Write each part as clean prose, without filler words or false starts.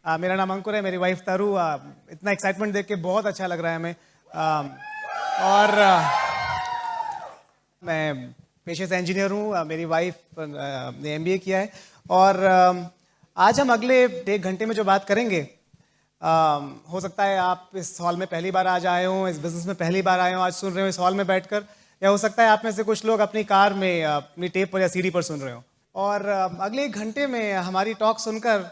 मेरा नाम अंकुर है, मेरी वाइफ तारू। इतना एक्साइटमेंट देख के बहुत अच्छा लग रहा है हमें। और मैं पेशे से इंजीनियर हूँ। मेरी वाइफ ने एमबीए किया है। और आज हम अगले 1 घंटे में जो बात करेंगे, हो सकता है आप इस हॉल में पहली बार आज आए हों, इस बिजनेस में पहली बार आए हों, आज सुन रहे हो इस हॉल में बैठकर, या हो सकता है आप में से कुछ लोग अपनी कार में अपनी टेप पर या सीडी पर सुन रहे हो। और अगले 1 घंटे में हमारी टॉक सुनकर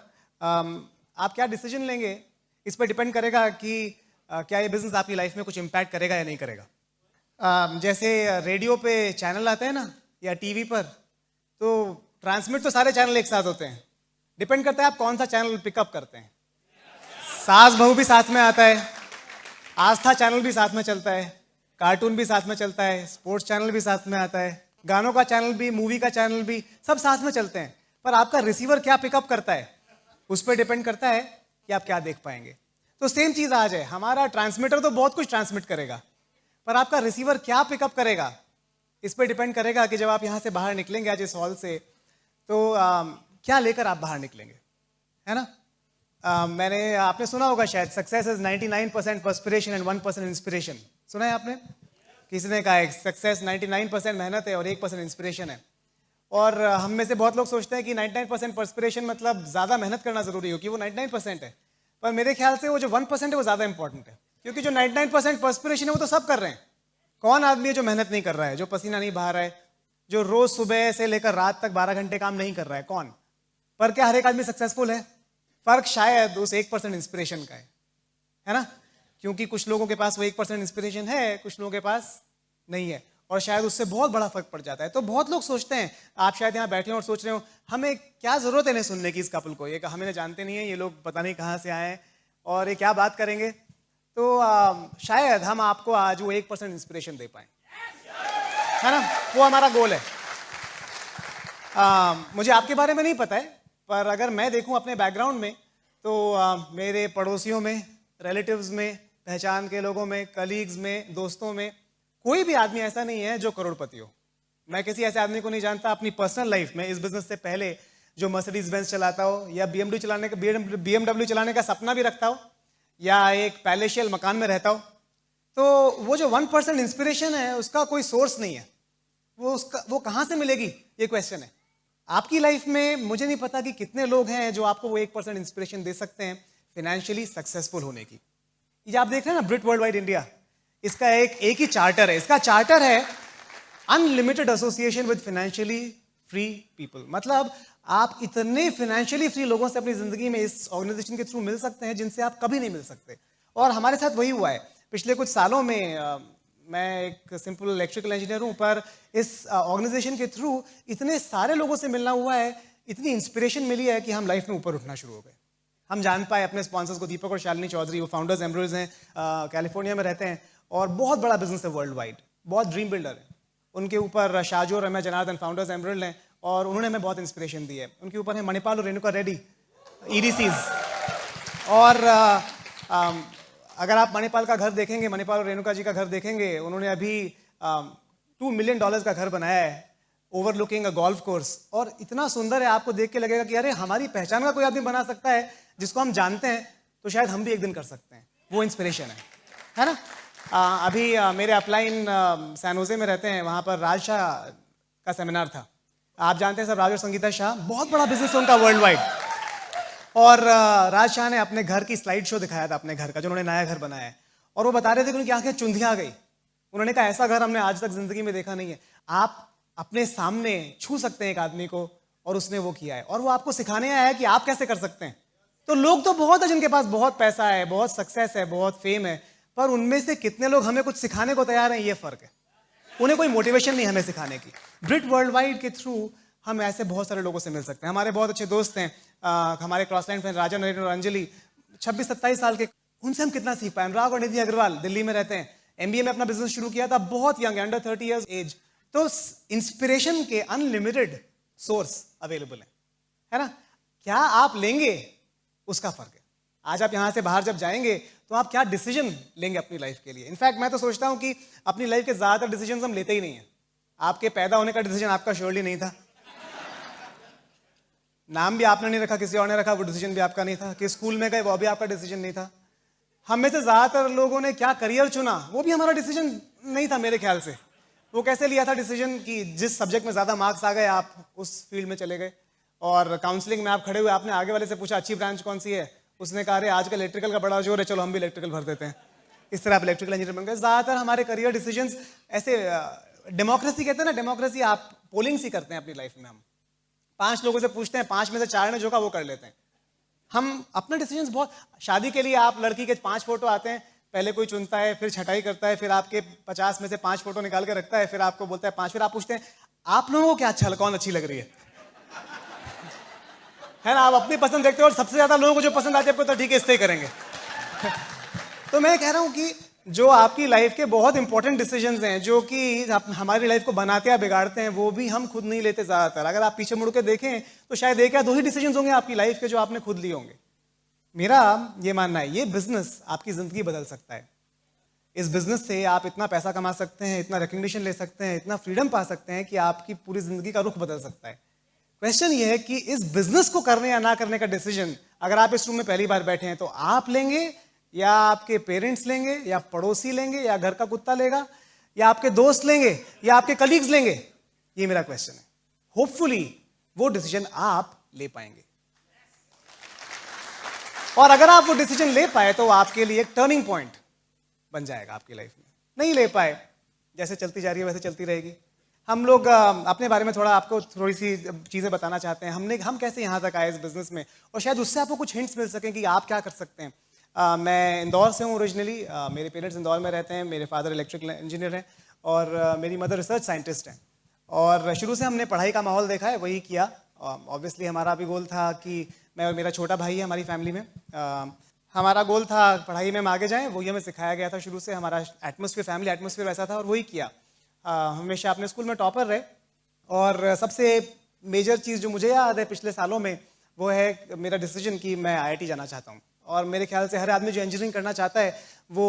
आप क्या डिसीजन लेंगे, इस पर डिपेंड करेगा कि क्या ये बिजनेस आपकी लाइफ में कुछ इम्पैक्ट करेगा या नहीं करेगा। जैसे रेडियो पे चैनल आते हैं ना, या टीवी पर, तो ट्रांसमिट तो सारे चैनल एक साथ होते हैं। डिपेंड करता है आप कौन सा चैनल पिकअप करते हैं। सास बहू भी साथ में आता है, आस्था चैनल भी साथ में चलता है, कार्टून भी साथ में चलता है, स्पोर्ट्स चैनल भी साथ में आता है, गानों का चैनल भी, मूवी का चैनल भी, सब साथ में चलते हैं। पर आपका रिसीवर क्या पिकअप करता है, उस पर डिपेंड करता है कि आप क्या देख पाएंगे। तो सेम चीज आज है, हमारा ट्रांसमीटर तो बहुत कुछ ट्रांसमिट करेगा, पर आपका रिसीवर क्या पिकअप करेगा, इस पर डिपेंड करेगा कि जब आप यहां से बाहर निकलेंगे आज इस हॉल से, तो क्या लेकर आप बाहर निकलेंगे, है ना। आपने सुना होगा शायद, success is 99% perspiration and 1% inspiration. सुना है आपने? किसी ने कहा है सक्सेस 99% मेहनत है और 1% इंस्पिरेशन है। और हम में से बहुत लोग सोचते हैं कि 99% पर्सपिरेशन मतलब ज़्यादा मेहनत करना ज़रूरी हो, कि वो 99% है। पर मेरे ख्याल से वो जो 1% है वो ज़्यादा इंपॉर्टेंट है, क्योंकि जो 99% पर्सपिरेशन है वो तो सब कर रहे हैं। कौन आदमी है जो मेहनत नहीं कर रहा है, जो पसीना नहीं बहा रहा है, जो रोज़ सुबह से लेकर रात तक 12 घंटे काम नहीं कर रहा है? कौन? पर क्या हर एक आदमी सक्सेसफुल है? फर्क शायद उस 1% इंस्पिरेशन का है ना। क्योंकि कुछ लोगों के पास वो 1% इंस्पिरेशन है, कुछ लोगों के पास नहीं है, और शायद उससे बहुत बड़ा फर्क पड़ जाता है। तो बहुत लोग सोचते हैं, आप शायद यहाँ बैठे हो और सोच रहे हो, हमें क्या जरूरत है इन्हें सुनने की, इस कपल को, ये हमें जानते नहीं है, ये लोग पता नहीं कहाँ से आए हैं और ये क्या बात करेंगे। तो शायद हम आपको आज वो 1% इंस्पिरेशन दे पाए, है ना। वो हमारा गोल है। मुझे आपके बारे में नहीं पता है, पर अगर मैं देखूं अपने बैकग्राउंड में, तो मेरे पड़ोसियों में, रिलेटिव्स में, पहचान के लोगों में, कलीग्स में, दोस्तों में, कोई भी आदमी ऐसा नहीं है जो करोड़पति हो। मैं किसी ऐसे आदमी को नहीं जानता अपनी पर्सनल लाइफ में, इस बिजनेस से पहले, जो मर्सिडीज बेंज चलाता हो, या बीएमडब्ल्यू चलाने का सपना भी रखता हो, या एक पैलेशियल मकान में रहता हो। तो वो जो 1% इंस्पिरेशन है, उसका कोई सोर्स नहीं है। वो कहाँ से मिलेगी, ये क्वेश्चन है। आपकी लाइफ में मुझे नहीं पता कि कितने लोग हैं जो आपको वो 1% इंस्पिरेशन दे सकते हैं फाइनेंशियली सक्सेसफुल होने की। ये आप देख रहे हैं ना, ब्रिट वर्ल्ड वाइड इंडिया, इसका एक ही चार्टर है। इसका चार्टर है unlimited association with financially free people. मतलब आप इतने फाइनेंशियली फ्री लोगों से अपनी जिंदगी में इस ऑर्गेनाइजेशन के थ्रू मिल सकते हैं जिनसे आप कभी नहीं मिल सकते। और हमारे साथ वही हुआ है। पिछले कुछ सालों में मैं एक सिंपल इलेक्ट्रिकल इंजीनियर हूं, पर इस ऑर्गेनाइजेशन के थ्रू इतने सारे लोगों से मिलना हुआ है, इतनी इंस्पिरेशन मिली है कि हम लाइफ में ऊपर उठना शुरू हो गए। हम जान पाए अपने स्पॉन्सर्स को, दीपक और शालिनी चौधरी, वो फाउंडर्स एमरल्ड्स हैं, कैलिफोर्निया में रहते हैं और बहुत बड़ा बिजनेस है वर्ल्ड वाइड, बहुत ड्रीम बिल्डर है। उनके ऊपर शाजू और रम्या जनार्दन फाउंडर्स एमरल्ड हैं, और उन्होंने हमें बहुत इंस्पिरेशन दी है। उनके ऊपर है मणिपाल और रेणुका रेड्डी, ईडीसीज। और अगर आप मणिपाल का घर देखेंगे, मणिपाल और रेणुका जी का घर देखेंगे, उन्होंने अभी $2 मिलियन का घर बनाया है, ओवरलुकिंग अ गोल्फ कोर्स। और इतना सुंदर है, आपको देख के लगेगा कि अरे हमारी पहचान का कोई आदमी बना सकता है जिसको हम जानते हैं, तो शायद हम भी एक दिन कर सकते हैं। वो इंस्पिरेशन है ना। अभी मेरे अपलाइन सैन होजे में रहते हैं, वहाँ पर राज शाह का सेमिनार था। आप जानते हैं सब, राज और संगीता शाह, बहुत बड़ा बिजनेस है उनका वर्ल्ड वाइड। और राज शाह ने अपने घर की स्लाइड शो दिखाया था, अपने घर का, जो उन्होंने नया घर बनाया है। और वो बता रहे थे कि उनकी आंखें चुंधिया गई। उन्होंने कहा ऐसा घर हमने आज तक जिंदगी में देखा नहीं है। आप अपने सामने छू सकते हैं एक आदमी को, और उसने वो किया है, और वो आपको सिखाने आया है कि आप कैसे कर सकते हैं। तो लोग तो बहुत है जिनके पास बहुत पैसा है, बहुत सक्सेस है, बहुत फेम है, पर उनमें से कितने लोग हमें कुछ सिखाने को तैयार हैं, ये फर्क है। उन्हें कोई मोटिवेशन नहीं हमें सिखाने की। ब्रिट वर्ल्ड वाइड के थ्रू हम ऐसे बहुत सारे लोगों से मिल सकते हैं। हमारे बहुत अच्छे दोस्त हैं, हमारे क्रॉसलाइन फ्रेंड राजा, नरेंद्र और अंजलि, 26-27 साल के। उनसे हम कितना सीख पाए। अनुराग और निधि अग्रवाल दिल्ली में रहते हैं, एमबीए में अपना बिजनेस शुरू किया था, बहुत यंग, अंडर 30 ईयर्स एज। तो इंस्पिरेशन के अनलिमिटेड सोर्स अवेलेबल है ना। क्या आप लेंगे, उसका फर्क है। आज आप यहां से बाहर जब जाएंगे तो आप क्या डिसीजन लेंगे अपनी लाइफ के लिए। इनफैक्ट मैं तो सोचता हूं कि अपनी लाइफ के ज्यादातर डिसीजन हम लेते ही नहीं है। आपके पैदा होने का डिसीजन आपका श्योरली नहीं था, नाम भी आपने नहीं रखा, किसी और ने रखा, वो डिसीजन भी आपका नहीं था। कि स्कूल में गए, वो भी आपका डिसीजन नहीं था। हम में से ज़्यादातर लोगों ने क्या करियर चुना, वो भी हमारा डिसीजन नहीं था मेरे ख्याल से। वो कैसे लिया था डिसीजन कि जिस सब्जेक्ट में ज़्यादा मार्क्स आ गए आप उस फील्ड में चले गए। और काउंसलिंग में आप खड़े हुए, आपने आगे वाले से पूछा अच्छी ब्रांच कौन सी है, उसने कहा अरे आजकल इलेक्ट्रिकल का बड़ा जोर है, चलो हम भी इलेक्ट्रिकल भर देते हैं। इस तरह आप इलेक्ट्रिकल इंजीनियर बन गए। ज़्यादातर हमारे करियर डिसीजंस ऐसे, डेमोक्रेसी कहते हैं ना, डेमोक्रेसी आप पोलिंग सी करते हैं अपनी लाइफ में। हम 5 लोगों से पूछते हैं, 5 में से 4 ने जो कहा वो कर लेते हैं। हम अपना डिसीजंस बहुत, शादी के लिए आप लड़की के 5 फोटो आते हैं, पहले कोई चुनता है, फिर छटाई करता है, फिर आपके 50 में से 5 फोटो निकाल के रखता है, फिर आपको बोलता है 5, फिर आप पूछते हैं आप लोगों को क्या अच्छा, कौन अच्छी लग रही है ना। आप अपनी पसंद देखते हो और सबसे ज्यादा लोगों को जो पसंद आती है आपको, तो ठीक है इससे ही करेंगे। तो मैं कह रहा हूं कि जो आपकी लाइफ के बहुत इंपॉर्टेंट डिसीजंस हैं, जो कि हमारी लाइफ को बनाते या बिगाड़ते हैं, वो भी हम खुद नहीं लेते ज्यादातर। अगर आप पीछे मुड़ के देखें तो शायद 1 या 2 ही डिसीजंस होंगे आपकी लाइफ के जो आपने खुद लिए होंगे। मेरा ये मानना है, ये बिजनेस आपकी जिंदगी बदल सकता है। इस बिजनेस से आप इतना पैसा कमा सकते हैं, इतना रिकग्निशन ले सकते हैं, इतना फ्रीडम पा सकते हैं कि आपकी पूरी जिंदगी का रुख बदल सकता है। क्वेश्चन ये है कि इस बिजनेस को करने या ना करने का डिसीजन, अगर आप इस रूम में पहली बार बैठे हैं, तो आप लेंगे या आपके पेरेंट्स लेंगे या पड़ोसी लेंगे या घर का कुत्ता लेगा या आपके दोस्त लेंगे या आपके कलीग्स लेंगे, ये मेरा क्वेश्चन है। होपफुली वो डिसीजन आप ले पाएंगे, और अगर आप वो डिसीजन ले पाए तो आपके लिए एक टर्निंग पॉइंट बन जाएगा आपकी लाइफ में। नहीं ले पाए, जैसे चलती जा रही है वैसे चलती रहेगी। हम लोग अपने बारे में थोड़ा आपको थोड़ी सी चीजें बताना चाहते हैं। हम कैसे यहाँ तक आए इस बिजनेस में, और शायद उससे आपको कुछ हिंट्स मिल सकें कि आप क्या कर सकते हैं। मैं इंदौर से हूँ ओरिजिनली, मेरे पेरेंट्स इंदौर में रहते हैं, मेरे फादर इलेक्ट्रिकल इंजीनियर हैं और मेरी मदर रिसर्च साइंटिस्ट हैं। और शुरू से हमने पढ़ाई का माहौल देखा है, वही किया। ऑब्वियसली हमारा भी गोल था कि मैं और मेरा छोटा भाई है हमारी फैमिली में, हमारा गोल था पढ़ाई में हम आगे जाएं, वही हमें सिखाया गया था शुरू से। हमारा एटमॉस्फेयर, फैमिली एटमॉस्फेयर वैसा था और वही किया। हमेशा अपने स्कूल में टॉपर रहे। और सबसे मेजर चीज़ जो मुझे याद है पिछले सालों में, वो है मेरा डिसीजन कि मैं आईआईटी जाना चाहता हूँ। और मेरे ख्याल से हर आदमी जो इंजीनियरिंग करना चाहता है वो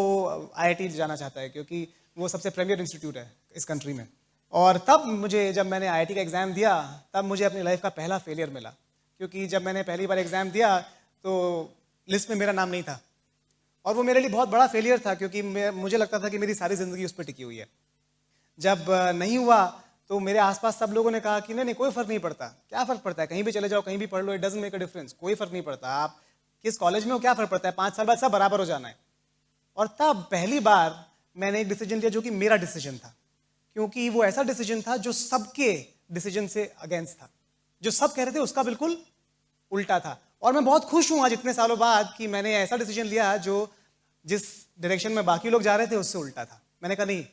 आईआईटी जाना चाहता है, क्योंकि वो सबसे प्रीमियर इंस्टीट्यूट है इस कंट्री में। और तब मुझे, जब मैंने आईआईटी का एग्ज़ाम दिया, तब मुझे अपनी लाइफ का पहला फेलियर मिला। क्योंकि जब मैंने पहली बार एग्ज़ाम दिया तो लिस्ट में मेरा नाम नहीं था, और वो मेरे लिए बहुत बड़ा फेलियर था, क्योंकि मुझे लगता था कि मेरी सारी ज़िंदगी उस पर टिकी हुई है। जब नहीं हुआ तो मेरे आसपास सब लोगों ने कहा कि नहीं कोई फ़र्क नहीं पड़ता, क्या फ़र्क पड़ता है, कहीं भी चले जाओ, कहीं भी पढ़ लो, it doesn't make a difference, कोई फ़र्क नहीं पड़ता, आप किस कॉलेज में हो क्या फ़र्क पड़ता है, 5 साल बाद सब बराबर हो जाना है। और तब पहली बार मैंने एक डिसीजन लिया जो कि मेरा डिसीजन था, क्योंकि वो ऐसा डिसीजन था जो सबके डिसीजन से अगेंस्ट था। जो सब कह रहे थे उसका बिल्कुल उल्टा था। और मैं बहुत खुश हूं आज इतने सालों बाद कि मैंने ऐसा डिसीजन लिया जो जिस डायरेक्शन में बाकी लोग जा रहे थे उससे उल्टा था। मैंने कहा नहीं,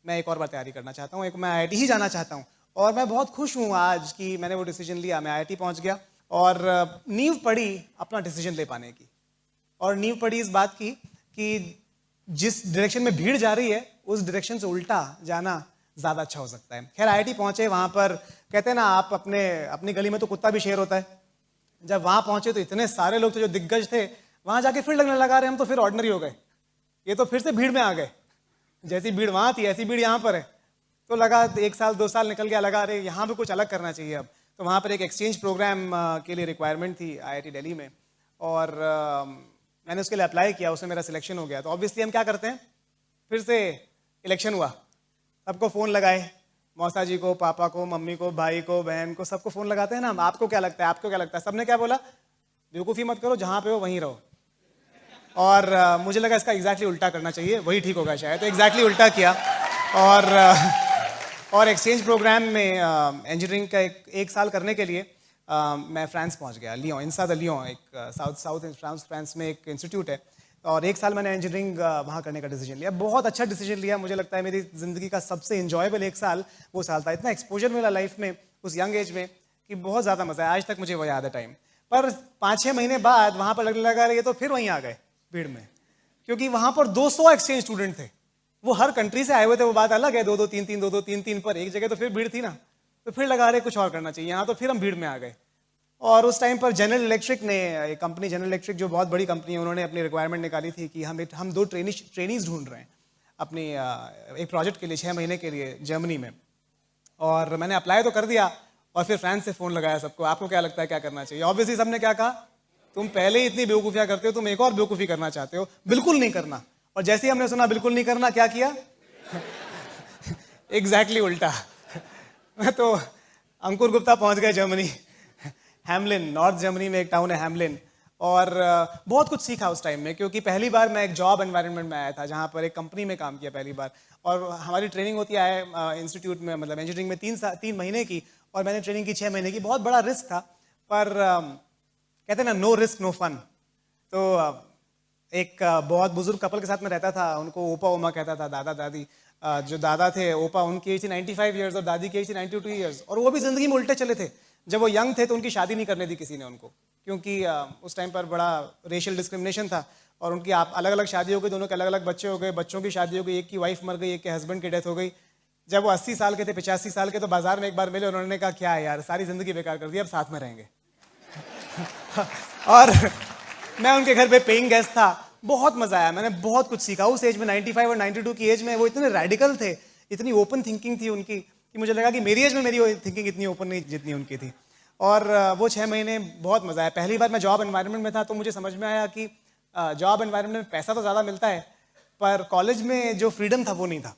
मैं एक और बार तैयारी करना चाहता हूँ, मैं आईआईटी ही जाना चाहता हूँ। और मैं बहुत खुश हूँ आज कि मैंने वो डिसीजन लिया, मैं आईआईटी पहुँच गया और नींव पड़ी अपना डिसीजन ले पाने की। और नींव पड़ी इस बात की कि जिस डायरेक्शन में भीड़ जा रही है उस डायरेक्शन से उल्टा जाना ज़्यादा अच्छा हो सकता है। खैर आईआईटी पहुँचे, वहाँ पर कहते हैं ना, आप अपनी गली में तो कुत्ता भी शेर होता है। जब वहाँ पहुँचे तो इतने सारे लोग थे जो दिग्गज थे, वहाँ जाके फिर लगने लगा रहे हम तो फिर ऑर्डिनरी हो गए, ये तो फिर से भीड़ में आ गए। जैसी भीड़ वहाँ थी ऐसी भीड़ यहाँ पर है। तो लगा 1 साल 2 साल निकल गया, लगा अरे यहाँ पे कुछ अलग करना चाहिए अब। तो वहाँ पर एक एक्सचेंज प्रोग्राम के लिए रिक्वायरमेंट थी आईआईटी दिल्ली में, और मैंने उसके लिए अप्लाई किया, उसमें मेरा सिलेक्शन हो गया। तो ऑब्वियसली हम क्या करते हैं, फिर से इलेक्शन हुआ, सबको फ़ोन लगाए, मौसा जी को, पापा को, मम्मी को, भाई को, बहन को, सबको फ़ोन लगाते हैं ना, आपको क्या लगता है, आपको क्या लगता है। सबने क्या बोला, बेवकूफ़ी मत करो, जहाँ पे हो वहीं रहो। और मुझे लगा इसका एग्जैक्टली उल्टा करना चाहिए, वही ठीक होगा शायद, तो एग्जैक्टली उल्टा किया। और एक्सचेंज प्रोग्राम में इंजीनियरिंग का एक साल करने के लिए मैं फ्रांस पहुंच गया, लियों, इंसा द लियों, एक साउथ फ्रांस में एक इंस्टीट्यूट है। और 1 साल मैंने इंजीनियरिंग वहाँ करने का डिसीजन लिया। बहुत अच्छा डिसीजन लिया, मुझे लगता है मेरी ज़िंदगी का सबसे इंजॉयबल 1 साल वो साल था। इतना एक्सपोजर मिला लाइफ में उस यंग एज में कि बहुत ज़्यादा मज़ा आया, आज तक मुझे वो याद है टाइम। पर 5-6 महीने बाद वहाँ पर लगने लगा ये तो फिर वहीं आ गए भीड़ में, क्योंकि वहाँ पर 200 एक्सचेंज स्टूडेंट थे, वो हर कंट्री से आए हुए थे। वो बात अलग है, 2-2 3-3 2-2 3-3 पर एक जगह तो फिर भीड़ थी ना, तो फिर लगा रहे कुछ और करना चाहिए यहाँ, तो फिर हम भीड़ में आ गए। और उस टाइम पर जनरल इलेक्ट्रिक ने, एक कंपनी जनरल इलेक्ट्रिक जो बहुत बड़ी कंपनी है, उन्होंने अपनी रिक्वायरमेंट निकाली थी कि हम 2 ट्रेनीज ढूंढ रहे हैं अपनी एक प्रोजेक्ट के लिए 6 महीने के लिए जर्मनी में। और मैंने अप्लाई तो कर दिया, और फिर फ्रांस से फ़ोन लगाया सबको, आपको क्या लगता है क्या करना चाहिए? ऑब्वियसली सबने क्या कहा, तुम पहले ही इतनी बेवकूफ़ियाँ करते हो, तुम एक और बेवकूफ़ी करना चाहते हो, बिल्कुल नहीं करना। और जैसे ही हमने सुना बिल्कुल नहीं करना, क्या किया? एग्जैक्टली उल्टा। तो अंकुर गुप्ता पहुंच गए जर्मनी, हैमलिन, नॉर्थ जर्मनी में एक टाउन है हैमलिन। और बहुत कुछ सीखा उस टाइम में, क्योंकि पहली बार मैं एक जॉब एनवायरनमेंट में आया था जहाँ पर एक कंपनी में काम किया पहली बार। और हमारी ट्रेनिंग होती है इंस्टीट्यूट में, मतलब इंजीनियरिंग में 3 महीने की, और मैंने ट्रेनिंग की 6 महीने की। बहुत बड़ा रिस्क था, पर कहते हैं ना, नो रिस्क नो फन। तो एक बहुत बुजुर्ग कपल के साथ में रहता था, उनको ओपा ओमा कहता था, दादा दादी। जो दादा थे ओपा, उनकी एज थी 95 ईयर्स और दादी की एज थी 92 ईयर्स, और वो भी जिंदगी में उल्टे चले थे। जब वो यंग थे तो उनकी शादी नहीं करने दी किसी ने उनको, क्योंकि उस टाइम पर बड़ा रेशियल डिस्क्रिमिनेशन था। और उनकी आप अलग अलग शादी हो गई, दोनों के अलग अलग बच्चे हो गए, बच्चों की शादी हो गई, एक की वाइफ मर गई, एक के हस्बैंड की डेथ हो गई। जब वो 80 साल के थे, 85 साल के, तो बाजार में एक बार मिले, उन्होंने कहा क्या है यार, सारी जिंदगी बेकार कर दी, अब साथ में रहेंगे। और मैं उनके घर पे पेइंग गेस्ट था, बहुत मजा आया, मैंने बहुत कुछ सीखा। उस एज में 95 और 92 की एज में वो इतने रेडिकल थे, इतनी ओपन थिंकिंग थी उनकी, कि मुझे लगा कि मेरी एज में मेरी थिंकिंग इतनी ओपन नहीं जितनी उनकी थी। और वो 6 महीने बहुत मजा आया। पहली बार मैं जॉब एनवायरनमेंट में था, तो मुझे समझ में आया कि जॉब एनवायरनमेंट में पैसा तो ज़्यादा मिलता है, पर कॉलेज में जो फ्रीडम था वो नहीं था।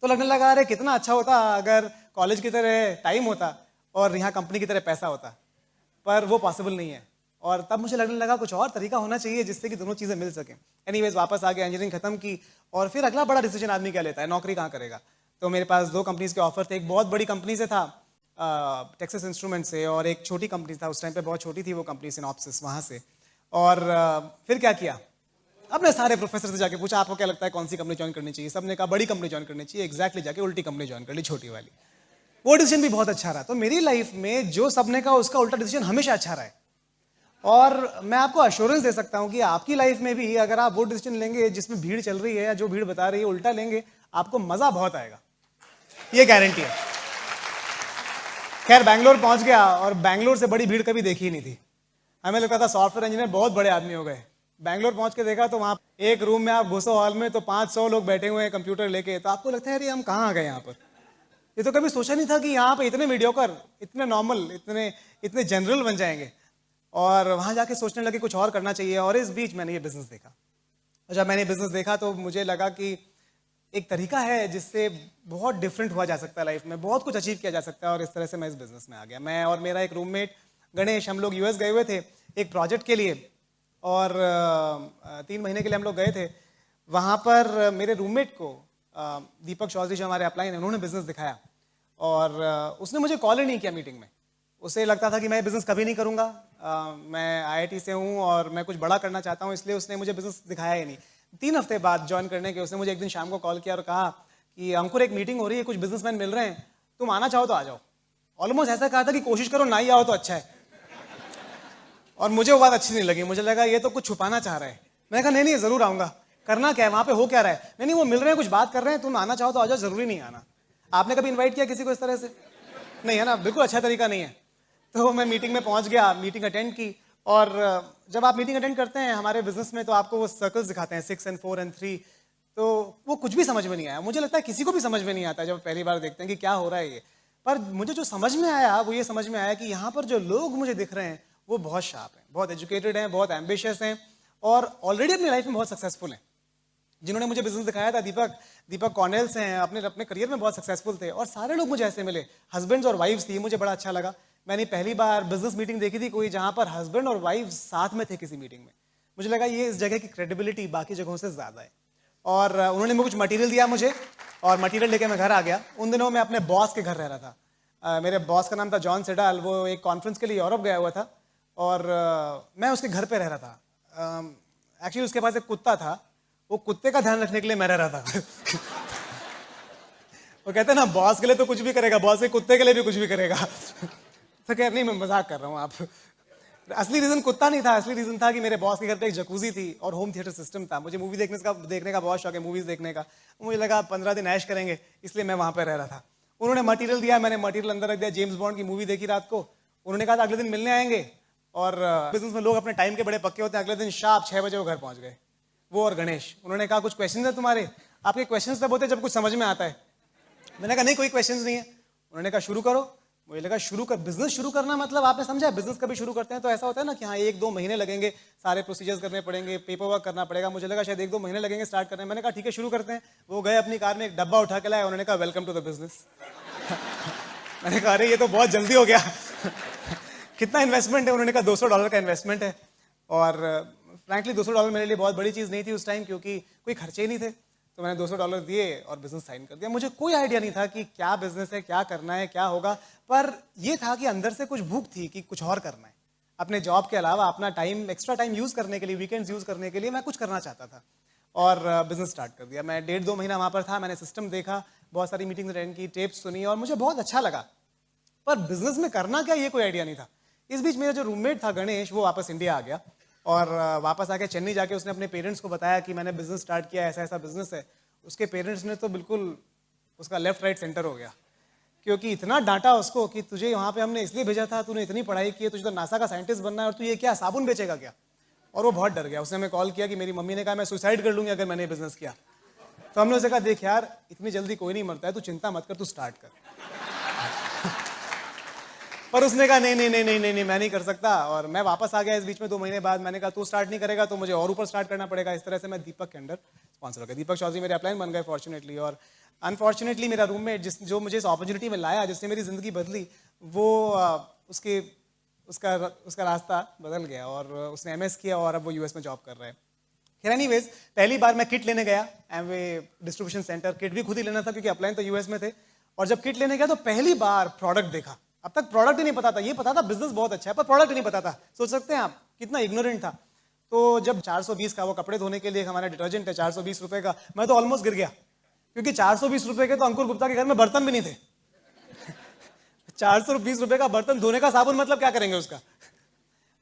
तो लगने लगा अरे कितना अच्छा होता अगर कॉलेज की तरह टाइम होता और यहाँ कंपनी की तरह पैसा होता, पर वो पॉसिबल नहीं है। और तब मुझे लगने लगा कुछ और तरीका होना चाहिए जिससे कि दोनों चीज़ें मिल सकें। एनीवेज वापस आ गया, इंजीनियरिंग खत्म की, और फिर अगला बड़ा डिसीजन आदमी क्या लेता है, नौकरी कहाँ करेगा। तो मेरे पास 2 कंपनीज के ऑफर थे। एक बहुत बड़ी कंपनी से था, टेक्सास इंस्ट्रूमेंट से, और एक छोटी कंपनी था, उस टाइम पे बहुत छोटी थी वो कंपनी, सिनॉप्सिस, वहाँ से। और फिर क्या किया, अपने सारे प्रोफेसर से जाके पूछा आपको क्या लगता है कौन सी कंपनी ज्वाइन करनी चाहिए। सबने कहा बड़ी कंपनी ज्वाइन करनी चाहिए। एग्जैक्टली जाके उल्टी कंपनी ज्वाइन कर ली, छोटी वाली। वो डिसीजन भी बहुत अच्छा रहा। तो मेरी लाइफ में जो सबने कहा उसका उल्टा डिसीजन हमेशा अच्छा रहा है। और मैं आपको अश्योरेंस दे सकता हूं कि आपकी लाइफ में भी अगर आप वो डिसीजन लेंगे जिसमें भीड़ चल रही है या जो भीड़ बता रही है उल्टा लेंगे, आपको मजा बहुत आएगा, ये गारंटी है। खैर बैंगलोर पहुंच गया, और बैंगलोर से बड़ी भीड़ कभी देखी ही नहीं थी। हमें लगता था सॉफ्टवेयर इंजीनियर बहुत बड़े आदमी हो गए। बैंगलोर पहुंच के देखा तो वहां एक रूम में आप घुसो हॉल में तो 500 लोग बैठे हुए हैं कंप्यूटर लेके। तो आपको लगता है अरे हम कहाँ आ गए यहाँ पर। ये तो कभी सोचा नहीं था कि यहाँ पे इतने मीडियोकर, इतने नॉर्मल, इतने जनरल बन जाएंगे। और वहां जाके सोचने लगे कुछ और करना चाहिए। और इस बीच मैंने ये बिजनेस देखा, और जब मैंने बिजनेस देखा तो मुझे लगा कि एक तरीका है जिससे बहुत डिफरेंट हुआ जा सकता है लाइफ में, बहुत कुछ अचीव किया जा सकता है। और इस तरह से मैं इस बिजनेस में आ गया। मैं और मेरा एक रूममेट गणेश, हम लोग यूएस गए हुए थे एक प्रोजेक्ट के लिए, और 3 महीने के लिए हम लोग गए थे। वहाँ पर मेरे रूममेट को दीपक चौधरी जो हमारे अपलाइन हैं, उन्होंने बिजनेस दिखाया, और उसने मुझे कॉल ही नहीं किया मीटिंग में। उसे लगता था कि मैं बिजनेस कभी नहीं करूँगा, मैं आईआईटी से हूँ और मैं कुछ बड़ा करना चाहता हूँ, इसलिए उसने मुझे बिजनेस दिखाया ही नहीं। 3 हफ्ते बाद ज्वाइन करने के उसने मुझे एक दिन शाम को कॉल किया और कहा कि अंकुर एक मीटिंग हो रही है, कुछ बिजनेसमैन मिल रहे हैं, तुम आना चाहो तो आ जाओ। ऑलमोस्ट ऐसा कहा था कि कोशिश करो ना ही आओ तो अच्छा है। और मुझे वो बात अच्छी नहीं लगी, मुझे लगा ये तो कुछ छुपाना चाह रहा है। मैंने कहा नहीं नहीं जरूर आऊंगा, करना क्या है वहाँ पे, हो क्या रहा है। नहीं वो मिल रहे हैं, कुछ बात कर रहे हैं, तुम आना चाहो तो आ जाओ, जरूरी नहीं आना। आपने कभी इन्वाइट किया किसी को इस तरह से? नहीं है ना, बिल्कुल अच्छा तरीका नहीं है। तो मैं मीटिंग में पहुंच गया, मीटिंग अटेंड की। और जब आप मीटिंग अटेंड करते हैं हमारे बिजनेस में तो आपको वो सर्कल्स दिखाते हैं 6 and 4 and 3, तो वो कुछ भी समझ में नहीं आया। मुझे लगता है किसी को भी समझ में नहीं आता जब पहली बार देखते हैं कि क्या हो रहा है ये। पर मुझे जो समझ में आया वो ये समझ में आया कि यहाँ पर जो लोग मुझे दिख रहे हैं वो बहुत शार्प हैं, बहुत एजुकेटेड हैं, बहुत एम्बिशियस हैं, और ऑलरेडी अपनी लाइफ में बहुत सक्सेसफुल हैं। जिन्होंने मुझे बिजनेस दिखाया था, दीपक कॉर्नेल से हैं, अपने करियर में बहुत सक्सेसफुल थे, और सारे लोग मुझे ऐसे मिले, हस्बैंड्स और वाइफ्स थी। मुझे बड़ा अच्छा लगा। मैंने पहली बार बिजनेस मीटिंग देखी थी कोई जहाँ पर हस्बैंड और वाइफ साथ में थे किसी मीटिंग में। मुझे लगा ये इस जगह की क्रेडिबिलिटी बाकी जगहों से ज़्यादा है। और उन्होंने मुझे कुछ मटेरियल दिया मुझे, और मटेरियल लेके मैं घर आ गया। उन दिनों मैं अपने बॉस के घर रह रहा था। मेरे बॉस का नाम था जॉन सेडाल, वो एक कॉन्फ्रेंस के लिए यूरोप गया हुआ था, और मैं उसके घर पे रह रहा था। एक्चुअली उसके पास एक कुत्ता था, वो कुत्ते का ध्यान रखने के लिए मैं रह रहा था। वो कहते हैं ना बॉस के लिए तो कुछ भी करेगा, बॉस के कुत्ते के लिए भी कुछ भी करेगा। तो कह नहीं मैं मजाक कर रहा हूँ आप। असली रीजन कुत्ता नहीं था, असली रीजन था कि मेरे बॉस के घर पे एक जकूजी थी और होम थिएटर सिस्टम था। मुझे मूवी देखने का बहुत शौक है, मूवीज देखने का। मुझे लगा 15 दिन ऐश करेंगे, इसलिए मैं वहां पर रह रहा था। उन्होंने मटेरियल दिया, मैंने मटेरियल अंदर रख दिया, जेम्स बॉन्ड की मूवी देखी रात को। उन्होंने कहा था अगले दिन मिलने आएंगे, और बिजनेस में लोग अपने टाइम के बड़े पक्के होते हैं। अगले दिन शार्प 6 बजे वो घर पहुंच गए, वो और गणेश। उन्होंने कहा कुछ क्वेश्चन है तुम्हारे? आपके क्वेश्चन तब होते जब कुछ समझ में आता है। मैंने कहा नहीं कोई क्वेश्चन नहीं है। उन्होंने कहा शुरू करो। मुझे लगा बिजनेस शुरू करना मतलब आपने समझा, बिजनेस कभी शुरू करते हैं तो ऐसा होता है ना कि हाँ 1-2 महीने लगेंगे, सारे प्रोसीजर्स करने पड़ेंगे, पेपर वर्क करना पड़ेगा। मुझे लगा शायद 1-2 महीने लगेंगे स्टार्ट करने में। मैंने कहा ठीक है शुरू करते हैं। वो गए अपनी कार में एक डब्बा उठा के लाए, उन्होंने कहा वेलकम टू द बिजनेस। मैंने कहा अरे ये तो बहुत जल्दी हो गया। कितना इन्वेस्टमेंट है? उन्होंने कहा $200 का इन्वेस्टमेंट है। और फ्रैंकली $200 मेरे लिए बहुत बड़ी चीज़ नहीं थी उस टाइम, क्योंकि कोई खर्चे ही नहीं थे। तो मैंने $200 दिए और बिजनेस साइन कर दिया। मुझे कोई आइडिया नहीं था कि क्या बिजनेस है, क्या करना है, क्या होगा, पर ये था कि अंदर से कुछ भूख थी कि कुछ और करना है। अपने जॉब के अलावा अपना टाइम, एक्स्ट्रा टाइम यूज़ करने के लिए, वीकेंड्स यूज़ करने के लिए मैं कुछ करना चाहता था और बिजनेस स्टार्ट कर दिया। मैं 1.5-2 महीना वहाँ पर था। मैंने सिस्टम देखा, बहुत सारी मीटिंग्स अटेंड की, टेप्स सुनी और मुझे बहुत अच्छा लगा, पर बिजनेस में करना क्या ये कोई आइडिया नहीं था। इस बीच मेरा जो रूममेट था गणेश, वो वापस इंडिया आ गया और वापस आके चेन्नई जाके उसने अपने पेरेंट्स को बताया कि मैंने बिजनेस स्टार्ट किया, ऐसा ऐसा बिजनेस है। उसके पेरेंट्स ने तो बिल्कुल उसका लेफ्ट राइट सेंटर हो गया, क्योंकि इतना डांटा उसको कि तुझे वहाँ पे हमने इसलिए भेजा था, तूने इतनी पढ़ाई की है, तुझे तो नासा का साइंटिस्ट बनना है और तू ये क्या साबुन बेचेगा क्या? और वो बहुत डर गया। उसने हमें कॉल किया कि मेरी मम्मी ने कहा मैं सुसाइड कर लूँगी अगर मैंने ये बिजनेस किया। तो हमने उसे कहा देख यार, इतनी जल्दी कोई नहीं मरता है, तू चिंता मत कर, तू स्टार्ट कर। पर उसने कहा नहीं नहीं नहीं नहीं नहीं नहीं मैं नहीं कर सकता। और मैं वापस आ गया इस बीच में 2 महीने बाद। मैंने कहा तू स्टार्ट नहीं करेगा तो मुझे और ऊपर स्टार्ट करना पड़ेगा। इस तरह से मैं दीपक के अंडर स्पॉन्सर हो गया। दीपक चौधरी मेरे अपलाइन बन गए फॉर्चुनेटली। और अनफॉर्चुनेटली मेरा रूममेट जो मुझे इस अपॉर्चुनिटी में लाया, जिसने मेरी ज़िंदगी बदली, वो उसका रास्ता बदल गया और उसने MS किया और अब वो US में जॉब कर रहा है। खैर एनीवेज, पहली बार मैं किट लेने गया एमवे डिस्ट्रीब्यूशन सेंटर। किट भी खुद ही लेना था क्योंकि अपलाइन तो US में थे। और जब किट लेने गया तो पहली बार प्रोडक्ट देखा। अब तक प्रोडक्ट ही नहीं पता था। ये पता था बिजनेस बहुत अच्छा है, पर प्रोडक्ट ही नहीं पता था। सोच सकते हैं आप कितना इग्नोरेंट था। तो जब 420 का वो कपड़े धोने के लिए हमारा डिटर्जेंट है 420 रुपए का, मैं तो ऑलमोस्ट गिर गया, क्योंकि 420 रुपए के तो अंकुर गुप्ता के घर में बर्तन भी नहीं थे। 420 रुपए का बर्तन धोने का साबुन मतलब क्या करेंगे उसका?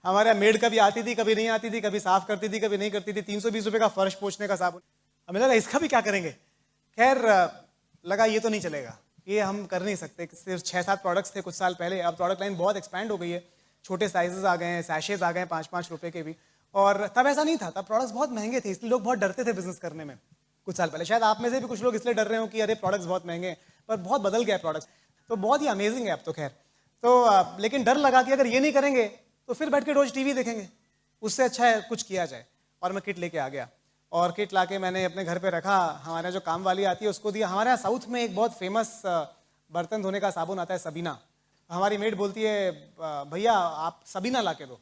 हमारे मेड कभी आती थी, कभी नहीं आती थी, कभी साफ करती थी, कभी नहीं करती थी। 320 रुपए का फर्श पोंछने का साबुन। हमें लगा इसका भी क्या करेंगे। खैर लगा ये तो नहीं चलेगा, ये हम कर नहीं सकते। सिर्फ 6-7 प्रोडक्ट्स थे कुछ साल पहले। अब प्रोडक्ट लाइन बहुत एक्सपैंड हो गई है, छोटे साइजेस आ गए हैं, सैशेज आ गए हैं 5-5 रुपए के भी। और तब ऐसा नहीं था, तब प्रोडक्ट्स बहुत महंगे थे, इसलिए लोग बहुत डरते थे बिजनेस करने में कुछ साल पहले। शायद आप में से भी कुछ लोग इसलिए डर रहे हो कि अरे प्रोडक्ट्स बहुत महंगे हैं, पर बहुत बदल गया प्रोडक्ट्स। तो बहुत ही अमेजिंग है अब तो। खैर तो लेकिन डर लगा कि अगर ये नहीं करेंगे तो फिर बैठ के रोज टीवी देखेंगे, उससे अच्छा है कुछ किया जाए। और मैं किट लेके आ गया और किट लाके मैंने अपने घर पे रखा। हमारे जो काम वाली आती है उसको दिया। हमारे यहाँ साउथ में एक बहुत फेमस बर्तन धोने का साबुन आता है, सबीना। हमारी मेड बोलती है भैया आप सबीना ला के दो।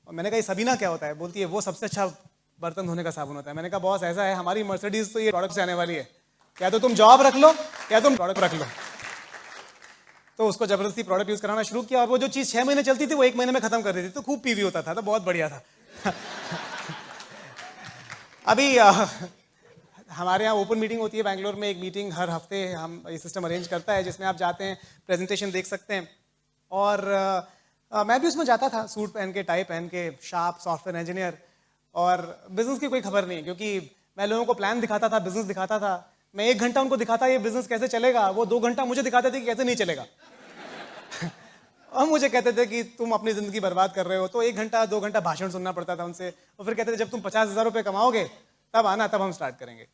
और मैंने कहा ये सबीना क्या होता है? बोलती है वो सबसे अच्छा बर्तन धोने का साबुन होता है। मैंने कहा बॉस ऐसा है, हमारी मर्सिडीज तो ये प्रोडक्ट से आने वाली है, क्या तो तुम जॉब रख लो या तुम प्रोडक्ट रख लो। तो उसको जबरदस्ती प्रोडक्ट यूज कराना शुरू किया और वो जो चीज 6 महीने चलती थी वो 1 महीने में खत्म कर देती थी। तो खूब पीवी होता था, तो बहुत बढ़िया था। अभी हमारे यहाँ ओपन मीटिंग होती है बैंगलोर में। एक मीटिंग हर हफ्ते हम ये सिस्टम अरेंज करता है जिसमें आप जाते हैं, प्रेजेंटेशन देख सकते हैं। और मैं भी उसमें जाता था, सूट पहन के, टाई पहन के, शार्प सॉफ्टवेयर इंजीनियर। और बिजनेस की कोई खबर नहीं, क्योंकि मैं लोगों को प्लान दिखाता था, बिजनेस दिखाता था। मैं 1 घंटा उनको दिखाता ये बिजनेस कैसे चलेगा, वो 2 घंटा मुझे दिखाते थे कि कैसे नहीं चलेगा। और मुझे कहते थे कि तुम अपनी जिंदगी बर्बाद कर रहे हो। तो 1 घंटा 2 घंटा भाषण सुनना पड़ता था उनसे। और फिर कहते थे जब तुम 50,000 रुपये कमाओगे तब आना, तब हम स्टार्ट करेंगे।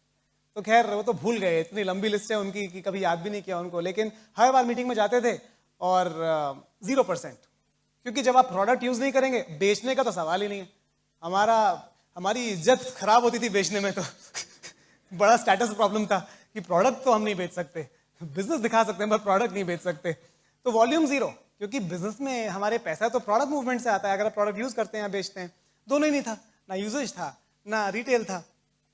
तो खैर वो तो भूल गए, इतनी लंबी लिस्ट है उनकी कि कभी याद भी नहीं किया उनको। लेकिन हर बार मीटिंग में जाते थे और 0%, क्योंकि जब आप प्रोडक्ट यूज नहीं करेंगे, बेचने का तो सवाल ही नहीं है। हमारी इज्जत खराब होती थी बेचने में। तो बड़ा स्टेटस प्रॉब्लम था कि प्रोडक्ट तो हम नहीं बेच सकते, बिजनेस दिखा सकते हैं पर प्रोडक्ट नहीं बेच सकते। तो वॉल्यूम 0, क्योंकि बिजनेस में हमारे पैसा तो प्रोडक्ट मूवमेंट से आता है। अगर आप प्रोडक्ट यूज करते हैं, बेचते हैं, दोनों ही नहीं था, ना यूजेज था ना रिटेल था।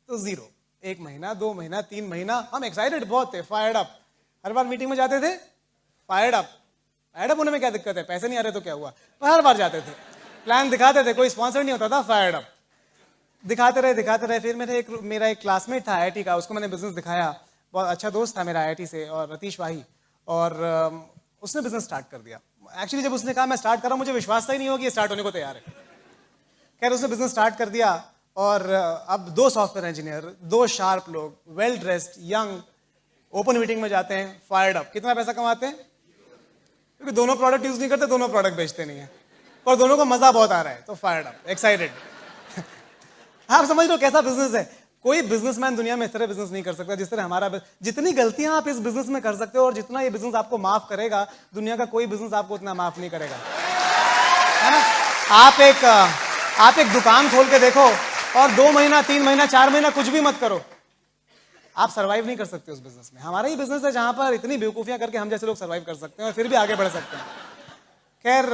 तो 0। 1 महीना, 2 महीना, 3 महीना हम एक्साइटेड बहुत थे, फायर्ड अप। हर बार मीटिंग में जाते थे, फायर्ड अप। फायर्ड अप होने में क्या दिक्कत है? पैसे नहीं आ रहे तो क्या हुआ? पर हर बार जाते थे, प्लान दिखाते थे, कोई स्पॉन्सर नहीं होता था, फायर्ड अप। दिखाते रहे। फिर मेरा एक क्लासमेट था IIT का, उसको मैंने बिजनेस दिखाया। बहुत अच्छा दोस्त था मेरा IIT से, और रतीश वाही। और उसने बिजनेस स्टार्ट कर दिया। एक्चुअली जब उसने कहा मैं स्टार्ट कर रहा हूं, मुझे विश्वास ही नहीं हो कि ये स्टार्ट होने को तैयार है। खैर उसने बिजनेस स्टार्ट कर दिया और अब 2 सॉफ्टवेयर इंजीनियर, 2 शार्प लोग, well dressed, young, open meeting में जाते हैं, फायर्ड अप। कितना पैसा कमाते हैं? क्योंकि दोनों प्रोडक्ट यूज नहीं करते, दोनों प्रोडक्ट बेचते नहीं है, पर दोनों को मजा बहुत आ रहा है, तो फायर्ड अप, एक्साइटेड। आप समझ लो कैसा बिजनेस है। कोई बिजनेसमैन दुनिया में इस तरह बिजनेस नहीं कर सकता जिस तरह हमारा जितनी गलतियां आप इस बिजनेस में कर सकते हो और जितना ये बिजनेस आपको माफ करेगा, दुनिया का कोई बिजनेस आपको उतना माफ नहीं करेगा, है ना। आप एक दुकान खोल के देखो और 2 महीना 3 महीना 4 महीना कुछ भी मत करो, आप सर्वाइव नहीं कर सकते उस बिजनेस में। हमारा ही बिजनेस है जहां पर इतनी बेवकूफियां करके हम जैसे लोग सर्वाइव कर सकते हैं और फिर भी आगे बढ़ सकते हैं। खैर,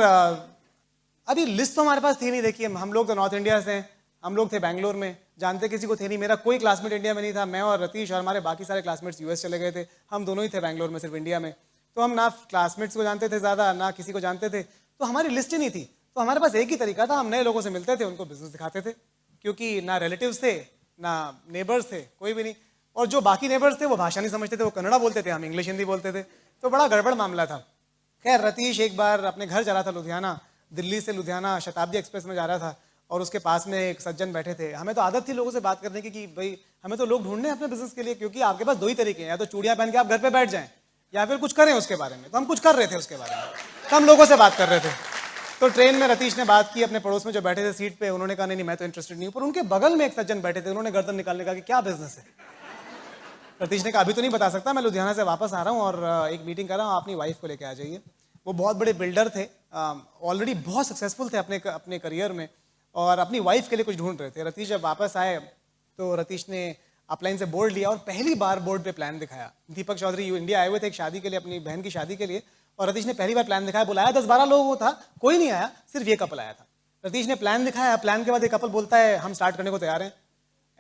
अभी लिस्ट तो हमारे पास थी नहीं। देखिए, हम लोग तो नॉर्थ इंडिया से हैं, हम लोग थे बैंगलोर में, जानते किसी को थे नहीं। मेरा कोई क्लासमेट इंडिया में नहीं था। मैं और रतीश और हमारे बाकी सारे क्लासमेट्स यूएस चले गए थे। हम दोनों ही थे बैंगलोर में, सिर्फ इंडिया में। तो हम ना क्लासमेट्स को जानते थे ज़्यादा, ना किसी को जानते थे, तो हमारी लिस्ट ही नहीं थी। तो हमारे पास एक ही तरीका था, हम नए लोगों से मिलते थे, उनको बिजनेस दिखाते थे, क्योंकि ना रिलेटिव्स थे ना नेबर्स थे, कोई भी नहीं। और जो बाकी नेबर्स थे वो भाषा नहीं समझते थे, वो कन्नड़ा बोलते थे, हम इंग्लिश हिंदी बोलते थे, तो बड़ा गड़बड़ मामला था। खैर, रतीश एक बार अपने घर जा रहा था लुधियाना, दिल्ली से लुधियाना शताब्दी एक्सप्रेस में जा रहा था और उसके पास में एक सज्जन बैठे थे। हमें तो आदत थी लोगों से बात करने की कि भाई हमें तो लोग ढूंढने हैं अपने बिजनेस के लिए, क्योंकि आपके पास 2 ही तरीके हैं, या तो चूड़ियां पहन के आप घर पे बैठ जाएं या फिर कुछ करें उसके बारे में। तो हम कुछ कर रहे थे उसके बारे में, तो हम लोगों से बात कर रहे थे। तो ट्रेन में रतीश ने बात की अपने पड़ोस में जो बैठे थे सीट पे, उन्होंने कहा नहीं मैं तो इंटरेस्टेड नहीं हूँ। पर उनके बगल में एक सज्जन बैठे थे, उन्होंने गर्दन निकालने का कि क्या बिजनेस है। रतीश ने कहा अभी तो नहीं बता सकता, मैं लुधियाना से वापस आ रहा हूँ और एक मीटिंग कर रहा हूँ, अपनी वाइफ को लेके आ जाइए। वो बहुत बड़े बिल्डर थे, ऑलरेडी बहुत सक्सेसफुल थे अपने करियर में, और अपनी वाइफ के लिए कुछ ढूंढ रहे थे। रतीश जब वापस आए तो रतीश ने अपलाइन से बोर्ड लिया और पहली बार बोर्ड पे प्लान दिखाया। दीपक चौधरी इंडिया आए हुए थे एक शादी के लिए, अपनी बहन की शादी के लिए, और रतीश ने पहली बार प्लान दिखाया। बुलाया 10-12 लोगों को था, कोई नहीं आया, सिर्फ ये कपल आया था। रतीश ने प्लान दिखाया, प्लान के बाद एक कपल बोलता है हम स्टार्ट करने को तैयार हैं।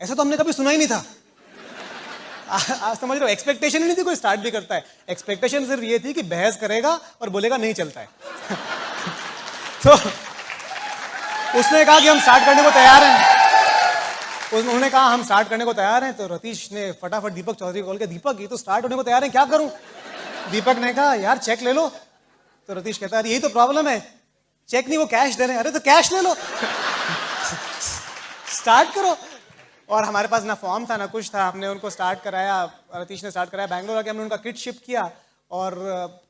ऐसा तो हमने कभी सुना ही नहीं था। आप समझ रहे हो, एक्सपेक्टेशन ही नहीं थी कोई स्टार्ट भी करता है। एक्सपेक्टेशन सिर्फ ये थी कि बहस करेगा और बोलेगा नहीं चलता है। तो उसने कहा कि हम स्टार्ट करने को तैयार हैं। उन्होंने कहा हम स्टार्ट करने को तैयार हैं। तो रतीश ने फटाफट दीपक चौधरी को कॉल किया, दीपक ये तो स्टार्ट होने को तैयार हैं, क्या करूं। दीपक ने कहा यार चेक ले लो। तो रतीश कहता है यही तो प्रॉब्लम है, चेक नहीं वो कैश दे रहे हैं। अरे तो कैश ले लो, स्टार्ट करो। और हमारे पास ना फॉर्म था ना कुछ था, हमने उनको स्टार्ट कराया, रतीश ने स्टार्ट कराया। बैंगलोर आके हमने उनका किट शिप किया और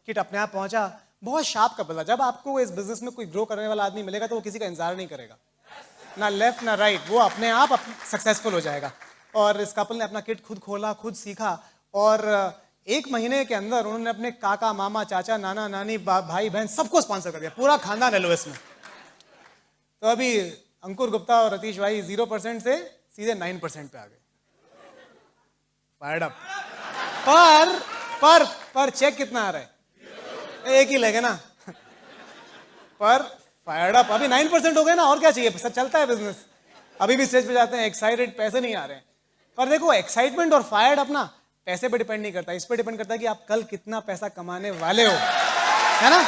किट अपने आप पहुंचा। बहुत शार्प कपल था। जब आपको इस बिजनेस में कोई ग्रो करने वाला आदमी मिलेगा तो वो किसी का इंतजार नहीं करेगा, ना लेफ्ट ना राइट, वो अपने आप सक्सेसफुल हो जाएगा। और इस कपल ने अपना किट खुद खोला, खुद सीखा, और 1 महीने के अंदर उन्होंने अपने काका मामा चाचा नाना नानी भाई बहन सबको स्पॉन्सर कर दिया, पूरा खानदान है लुइस में। तो अभी अंकुर गुप्ता और रतीश भाई 0% से सीधे 9% पे आ गए। Fired up. पर चेक कितना आ रहा है, एक ही लगे ना। पर फायर्ड अप, अभी 9% हो गए ना, और क्या चाहिए, सब चलता है बिजनेस। अभी भी स्टेज पे जाते हैं एक्साइटेड, पैसे नहीं आ रहे हैं। पर देखो, एक्साइटमेंट और फायर्ड अप ना पैसे पे डिपेंड नहीं करता, इस पे डिपेंड करता है कि आप कल कितना पैसा कमाने वाले हो, है ना।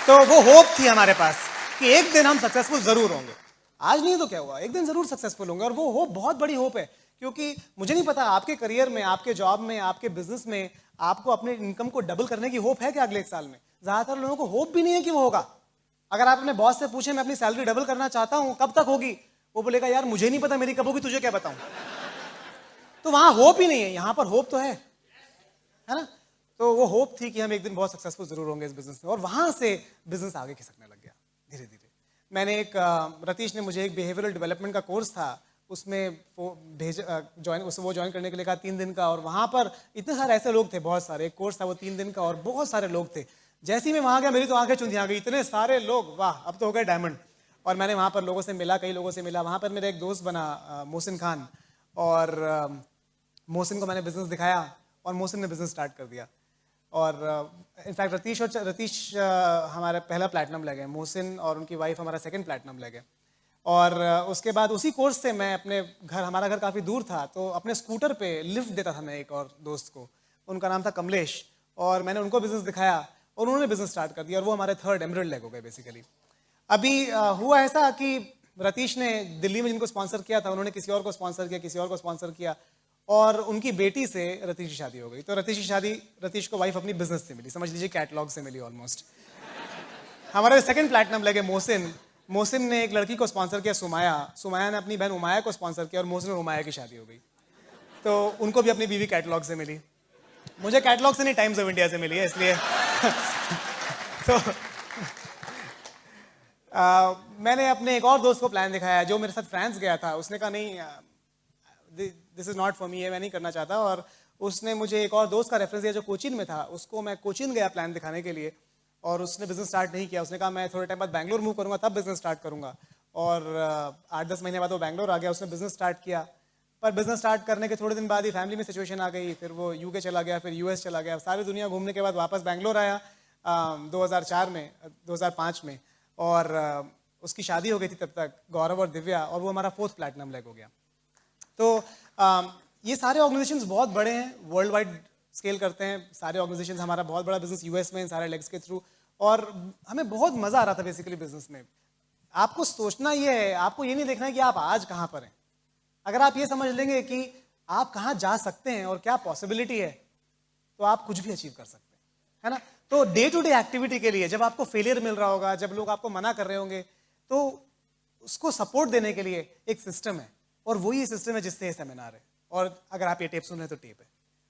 तो वो होप थी हमारे पास कि एक दिन हम सक्सेसफुल जरूर होंगे। आज नहीं तो क्या हुआ, एक दिन जरूर सक्सेसफुल होंगे। और वो होप बहुत बड़ी होप है, क्योंकि मुझे नहीं पता आपके करियर में, आपके जॉब में, आपके बिजनेस में आपको अपने इनकम को डबल करने की होप है क्या अगले 1 साल में। ज्यादातर लोगों को होप भी नहीं है कि वो होगा। अगर आप अपने बॉस से पूछे मैं अपनी सैलरी डबल करना चाहता हूं, कब तक होगी, वो बोलेगा यार मुझे नहीं पता मेरी कब होगी, तुझे क्या बताऊं। तो वहां होप ही नहीं है, यहां पर होप तो है ना। तो वो होप थी कि हम एक दिन बहुत सक्सेसफुल जरूर होंगे इस बिजनेस में, और वहां से बिजनेस आगे खिसकने लग गया धीरे धीरे। मैंने रतीश ने मुझे एक बिहेवियरल डेवलपमेंट का कोर्स था, उसमें वो ज्वाइन करने के लिए कहा 3 दिन का। और वहाँ पर इतने सारे ऐसे लोग थे, बहुत सारे, एक कोर्स था वो 3 दिन का और बहुत सारे लोग थे। जैसे ही मैं वहाँ गया मेरी तो आंखें चुंधी आ गई, इतने सारे लोग, वाह अब तो हो गए डायमंड। और मैंने वहाँ पर लोगों से मिला, कई लोगों से मिला। वहाँ पर मेरा एक दोस्त बना मोहसिन खान, और मोहसिन को मैंने बिजनेस दिखाया और मोहसिन ने बिजनेस स्टार्ट कर दिया। और इनफैक्ट रतीश हमारा पहला प्लैटिनम ले गए, मोहसिन और उनकी वाइफ हमारा 2nd प्लैटिनम ले गए। और उसके बाद उसी कोर्स से मैं अपने घर, हमारा घर काफ़ी दूर था, तो अपने स्कूटर पे लिफ्ट देता था मैं एक और दोस्त को, उनका नाम था कमलेश। और मैंने उनको बिजनेस दिखाया और उन्होंने बिजनेस स्टार्ट कर दिया, और वो हमारे 3rd एमरल्ड लेग हो गए बेसिकली। अभी हुआ ऐसा कि रतीश ने दिल्ली में जिनको स्पॉन्सर किया था उन्होंने किसी और को स्पॉन्सर किया, किसी और को स्पॉन्सर किया, और उनकी बेटी से रतीश की शादी हो गई। तो रतीश को वाइफ अपनी बिजनेस से मिली, समझ लीजिए कैटलॉग से मिली ऑलमोस्ट। हमारे 2nd प्लैटिनम लगे मोहसिन ने एक लड़की को स्पॉन्सर किया, सुमाया ने अपनी बहन उमाया को स्पॉन्सर किया, और मोहसिन और उमाया की शादी हो गई। तो उनको भी अपनी बीवी कैटलॉग से मिली। मुझे कैटलॉग से नहीं, टाइम्स ऑफ इंडिया से मिली है, इसलिए तो मैंने अपने एक और दोस्त को प्लान दिखाया जो मेरे साथ फ्रांस गया था। उसने कहा नहीं this is not for me, ये मैं नहीं करना चाहता। और उसने मुझे एक और दोस्त का रेफरेंस दिया जो कोचीन में था, उसको मैं कोचीन गया प्लान दिखाने के लिए, और उसने बिजनेस स्टार्ट नहीं किया। उसने कहा मैं थोड़े टाइम बाद बैंगलोर मूव करूँगा तब बिजनेस स्टार्ट करूँगा, और 8-10 महीने बाद वो बैंगलोर आ गया, उसने बिजनेस स्टार्ट किया। पर बिजनेस स्टार्ट करने के थोड़े दिन बाद ही फैमिली में सिचुएशन आ गई, फिर वो यूके चला गया, फिर यूएस चला गया, सारी दुनिया घूमने के बाद वापस बैंगलोर आया 2005 में, और उसकी शादी हो गई थी तब तक, गौरव और दिव्या, और वो हमारा 4th प्लैटिनम लेग हो गया। तो ये सारे ऑर्गेनाइजेशंस बहुत बड़े हैं, वर्ल्ड वाइड स्केल करते हैं सारे ऑर्गेनाइजेशंस। हमारा बहुत बड़ा बिजनेस यूएस में इन सारे लेग्स के थ्रू, और हमें बहुत मज़ा आ रहा था बेसिकली बिजनेस में। आपको सोचना ये है, आपको ये नहीं देखना है कि आप आज कहाँ पर हैं। अगर आप ये समझ लेंगे कि आप कहाँ जा सकते हैं और क्या पॉसिबिलिटी है, तो आप कुछ भी अचीव कर सकते हैं, है ना। तो डे टू डे एक्टिविटी के लिए जब आपको फेलियर मिल रहा होगा, जब लोग आपको मना कर रहे होंगे, तो उसको सपोर्ट देने के लिए एक सिस्टम है, और वही सिस्टम है जिससे ये सेमिनार है। और अगर आप ये टेप सुन रहे हैं तो टेप है,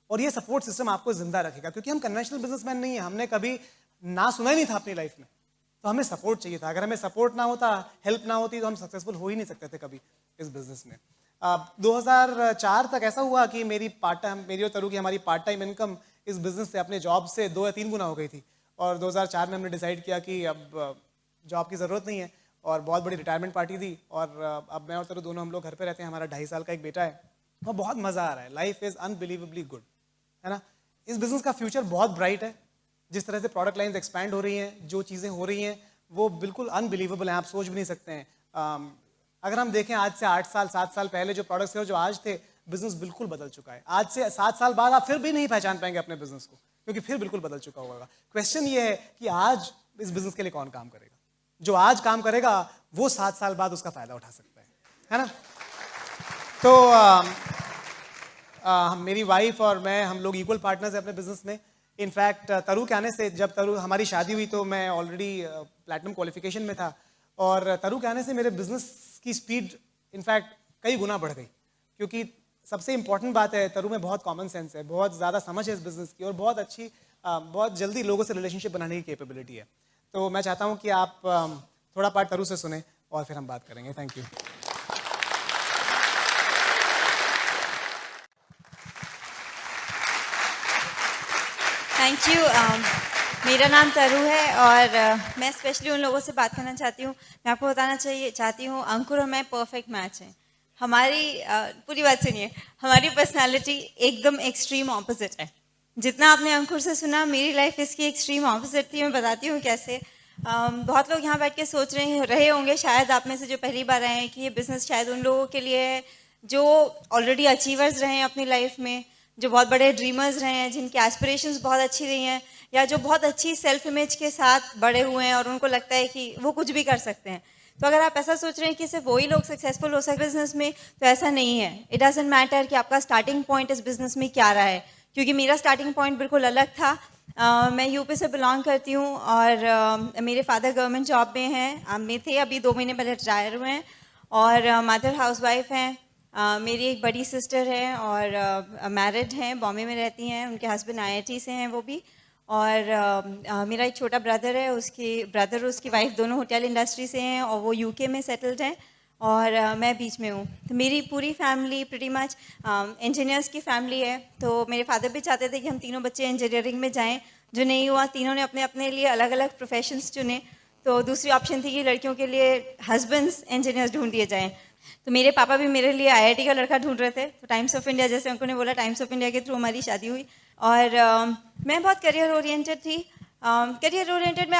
और ये सपोर्ट सिस्टम आपको जिंदा रखेगा, क्योंकि हम कन्वेंशनल बिजनेसमैन नहीं है, हमने कभी ना सुना ही नहीं था अपनी लाइफ में, तो हमें सपोर्ट चाहिए था। अगर हमें सपोर्ट ना होता, हेल्प ना होती, तो हम सक्सेसफुल हो ही नहीं सकते थे कभी इस बिजनेस में। 2004 तक ऐसा हुआ कि मेरी और तरु की हमारी पार्ट टाइम इनकम इस बिजनेस से, अपने जॉब से 2 या 3 गुना हो गई थी। और 2004 में हमने डिसाइड किया कि अब जॉब की ज़रूरत नहीं है, और बहुत बड़ी रिटायरमेंट पार्टी दी, और अब मैं और तरु दोनों हम लोग घर पे रहते हैं। हमारा 2.5 साल का एक बेटा है, और बहुत मज़ा आ रहा है। लाइफ इज़ अनबिलीवेबली गुड, है ना। इस बिज़नेस का फ्यूचर बहुत ब्राइट है। जिस तरह से प्रोडक्ट लाइन्स एक्सपैंड हो रही हैं, जो चीज़ें हो रही हैं, वो बिल्कुल अनबिलीवेबल हैं, आप सोच भी नहीं सकते हैं। अगर हम देखें आज से 8 साल 7 साल पहले जो प्रोडक्ट्स थे और जो आज थे, बिजनेस बिल्कुल बदल चुका है। आज से 7 साल बाद आप फिर भी नहीं पहचान पाएंगे अपने बिजनेस को, क्योंकि फिर बिल्कुल बदल चुका होगा। क्वेश्चन ये है कि आज इस बिजनेस के लिए कौन काम करेगा। जो आज काम करेगा वो 7 साल बाद उसका फायदा उठा सकता है ना। तो मेरी वाइफ और मैं, हम लोग इक्वल पार्टनर्स हैं अपने बिजनेस में। इनफैक्ट तरु के आने से, जब तरु हमारी शादी हुई तो मैं ऑलरेडी प्लैटिनम क्वालिफिकेशन में था, और तरु के आने से मेरे बिजनेस की स्पीड इनफैक्ट कई गुना बढ़ गई। क्योंकि सबसे इंपॉर्टेंट बात है, तरु में बहुत कॉमन सेंस है, बहुत ज़्यादा समझ है इस बिजनेस की, और बहुत अच्छी, बहुत जल्दी लोगों से रिलेशनशिप बनाने की कैपेबिलिटी है। तो मैं चाहता हूँ कि आप थोड़ा पार्ट तरु से सुने, और फिर हम बात करेंगे। Thank you. Thank you. मेरा नाम तरु है, और मैं स्पेशली उन लोगों से बात करना चाहती हूँ। मैं आपको बताना चाहती हूँ, अंकुर और मैं परफेक्ट मैच हैं। हमारी पूरी बात सुनिए, हमारी पर्सनालिटी एकदम एक्सट्रीम ऑपोजिट है। जितना आपने अंकुर से सुना, मेरी लाइफ इसकी एक्सट्रीम ऑपोजिट थी। मैं बताती हूँ कैसे। बहुत लोग यहाँ बैठ के सोच रहे होंगे, शायद आप में से जो पहली बार आए हैं, कि ये बिज़नेस शायद उन लोगों के लिए है जो ऑलरेडी अचीवर्स रहे हैं अपनी लाइफ में, जो बहुत बड़े ड्रीमर्स रहे हैं, जिनकी एस्पिरेशंस बहुत अच्छी रही हैं, या जो बहुत अच्छी सेल्फ इमेज के साथ बड़े हुए हैं और उनको लगता है कि वो कुछ भी कर सकते हैं। तो अगर आप ऐसा सोच रहे हैं कि सिर्फ वही लोग सक्सेसफुल हो सकते हैं बिजनेस में, तो ऐसा नहीं है। इट डजंट मैटर कि आपका स्टार्टिंग पॉइंट इस बिजनेस में क्या रहा है, क्योंकि मेरा स्टार्टिंग पॉइंट बिल्कुल अलग था। मैं यूपी से बिलोंग करती हूँ, और मेरे फादर गवर्नमेंट जॉब में हैं, में थे, अभी 2 महीने पहले रिटायर हुए हैं, और मदर हाउसवाइफ हैं। मेरी एक बड़ी सिस्टर है, और मैरिड हैं, बॉम्बे में रहती हैं, उनके हस्बैंड IIT से हैं वो भी। और मेरा एक छोटा ब्रदर है, उसकी वाइफ दोनों होटल इंडस्ट्री से हैं, और वो यूके में सेटल्ड हैं, और मैं बीच में हूँ। तो मेरी पूरी फैमिली प्रीटी मच इंजीनियर्स की फैमिली है। तो मेरे फादर भी चाहते थे कि हम तीनों बच्चे इंजीनियरिंग में जाएँ, जो नहीं हुआ। तीनों ने अपने अपने लिए अलग अलग प्रोफेशंस चुने। तो दूसरी ऑप्शन थी कि लड़कियों के लिए हस्बैंड्स इंजीनियर्स ढूंढ दिए जाएँ। तो मेरे पापा भी मेरे लिए IIT का लड़का ढूंढ रहे थे। तो टाइम्स ऑफ इंडिया, जैसे उन्होंने बोला, टाइम्स ऑफ इंडिया के थ्रू हमारी शादी हुई। और मैं बहुत करियर ओरिएंटेड थी। करियर ओरिएंटेड में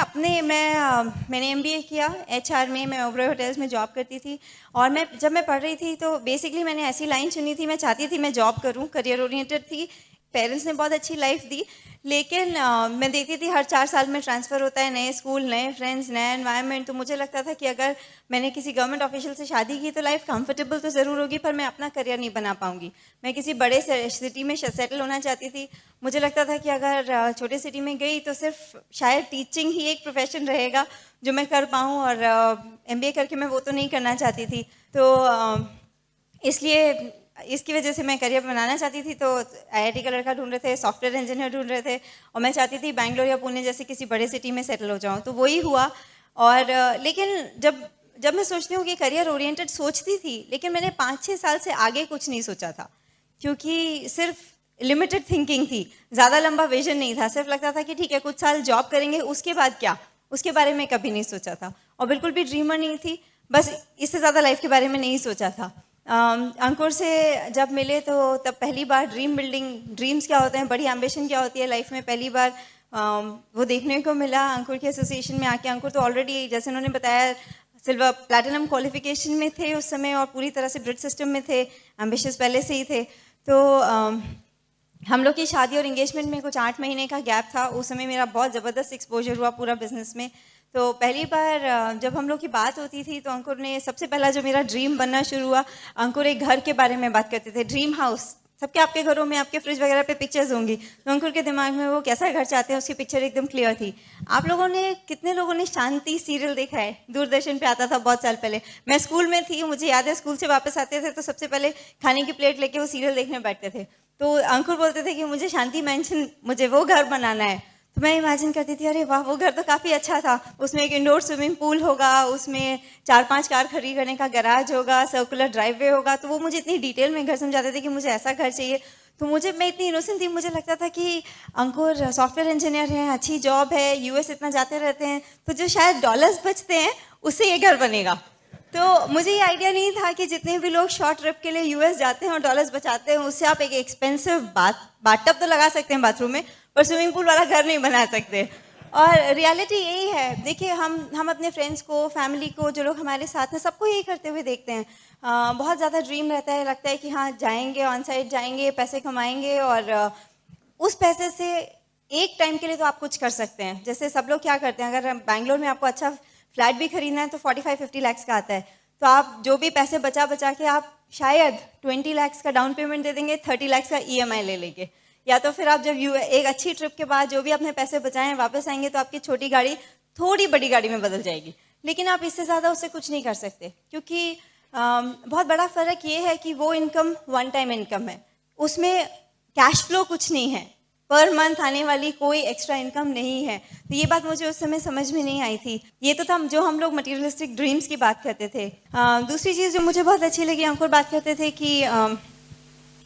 मैंने MBA किया HR में। मैं ओबरॉय होटल्स में जॉब करती थी, और जब मैं पढ़ रही थी तो बेसिकली मैंने ऐसी लाइन चुनी थी, मैं चाहती थी मैं जॉब करूं, करियर ओरिएंटेड थी। पेरेंट्स ने बहुत अच्छी लाइफ दी, लेकिन मैं देखती थी हर 4 साल में ट्रांसफ़र होता है, नए स्कूल, नए फ्रेंड्स, नया एनवायरनमेंट। तो मुझे लगता था कि अगर मैंने किसी गवर्नमेंट ऑफिशियल से शादी की तो लाइफ कंफर्टेबल तो ज़रूर होगी, पर मैं अपना करियर नहीं बना पाऊंगी। मैं किसी बड़े सिटी में सेटल होना चाहती थी। मुझे लगता था कि अगर छोटे सिटी में गई तो सिर्फ शायद टीचिंग ही एक प्रोफेशन रहेगा जो मैं कर पाऊँ, और MBA करके मैं वो तो नहीं करना चाहती थी। तो इसलिए इसकी वजह से मैं करियर बनाना चाहती थी। तो IIT का लड़का ढूंढ रहे थे, सॉफ्टवेयर इंजीनियर ढूंढ रहे थे, और मैं चाहती थी बैंगलोर या पुणे जैसे किसी बड़े सिटी में सेटल हो जाऊं। तो वही हुआ। और लेकिन जब जब मैं सोचती हूँ कि करियर ओरिएंटेड सोचती थी, लेकिन मैंने 5-6 साल से आगे कुछ नहीं सोचा था, क्योंकि सिर्फ लिमिटेड थिंकिंग थी, ज़्यादा लंबा विजन नहीं था। सिर्फ लगता था कि ठीक है कुछ साल जॉब करेंगे, उसके बाद क्या, उसके बारे में कभी नहीं सोचा था। और बिल्कुल भी ड्रीमर नहीं थी, बस इससे ज़्यादा लाइफ के बारे में नहीं सोचा था। अंकुर से जब मिले तो तब पहली बार ड्रीम बिल्डिंग, ड्रीम्स क्या होते हैं, बड़ी एम्बिशन क्या होती है लाइफ में, पहली बार वो देखने को मिला। अंकुर के एसोसिएशन में आके, अंकुर तो ऑलरेडी जैसे उन्होंने बताया सिल्वर प्लैटिनम क्वालिफिकेशन में थे उस समय, और पूरी तरह से ब्रिज सिस्टम में थे, एम्बिशियस पहले से ही थे। तो हम लोग की शादी और एंगेजमेंट में कुछ 8 महीने का गैप था। उस समय मेरा बहुत ज़बरदस्त एक्सपोजर हुआ पूरा बिजनेस में। तो पहली बार जब हम लोग की बात होती थी तो अंकुर ने सबसे पहला जो मेरा ड्रीम बनना शुरू हुआ, अंकुर एक घर के बारे में बात करते थे, ड्रीम हाउस। सबके आपके घरों में आपके फ्रिज वगैरह पे पिक्चर्स होंगी, तो अंकुर के दिमाग में वो कैसा घर चाहते हैं उसकी पिक्चर एकदम क्लियर थी। आप लोगों ने, कितने लोगों ने शांति सीरियल देखा है? दूरदर्शन पे आता था बहुत साल पहले। मैं स्कूल में थी, मुझे याद है स्कूल से वापस आते थे तो सबसे पहले खाने की प्लेट लेके वो सीरियल देखने बैठते थे। तो अंकुर बोलते थे कि मुझे शांति मैंशन, मुझे वो घर बनाना है। तो मैं इमेजिन करती थी, अरे वाह वो घर तो काफ़ी अच्छा था, उसमें एक इंडोर स्विमिंग पूल होगा, उसमें 4-5 कार खड़ी करने का गैराज होगा, सर्कुलर ड्राइववे होगा। तो वो मुझे इतनी डिटेल में घर समझाते थे कि मुझे ऐसा घर चाहिए। तो मैं इतनी इनोसेंट थी, मुझे लगता था कि अंकुर सॉफ्टवेयर इंजीनियर हैं, अच्छी जॉब है, यूएस इतना जाते रहते हैं, तो जो शायद डॉलर्स बचते हैं उससे ये घर बनेगा। तो मुझे ये आइडिया नहीं था कि जितने भी लोग शॉर्ट ट्रिप के लिए यूएस जाते हैं और डॉलर्स बचाते हैं, उससे आप एक एक्सपेंसिव बाथटब तो लगा सकते हैं बाथरूम में, पर स्विमिंग पूल वाला घर नहीं बना सकते। और रियलिटी यही है। देखिए, हम अपने फ्रेंड्स को, फैमिली को, जो लोग हमारे साथ हैं, सबको यही करते हुए देखते हैं। बहुत ज़्यादा ड्रीम रहता है, लगता है कि हाँ जाएंगे, ऑन साइड जाएंगे, पैसे कमाएंगे, और उस पैसे से एक टाइम के लिए तो आप कुछ कर सकते हैं। जैसे सब लोग क्या करते हैं, अगर बैंगलोर में आपको अच्छा फ्लैट भी खरीदना है तो 45-50 लाख का आता है, तो आप जो भी पैसे बचा के आप शायद 20 लाख का डाउन पेमेंट दे देंगे, 30 लाख का ईएमआई ले लेंगे। या तो फिर आप जब एक अच्छी ट्रिप के बाद जो भी अपने पैसे बचाएं वापस आएंगे तो आपकी छोटी गाड़ी थोड़ी बड़ी गाड़ी में बदल जाएगी। लेकिन आप इससे ज़्यादा उससे कुछ नहीं कर सकते, क्योंकि बहुत बड़ा फ़र्क ये है कि वो इनकम वन टाइम इनकम है, उसमें कैश फ्लो कुछ नहीं है, पर मंथ आने वाली कोई एक्स्ट्रा इनकम नहीं है। तो ये बात मुझे उस समय समझ में नहीं आई थी। ये तो था जो हम लोग मटीरियलिस्टिक ड्रीम्स की बात करते थे। दूसरी चीज़ जो मुझे बहुत अच्छी लगी, अंकुर बात करते थे कि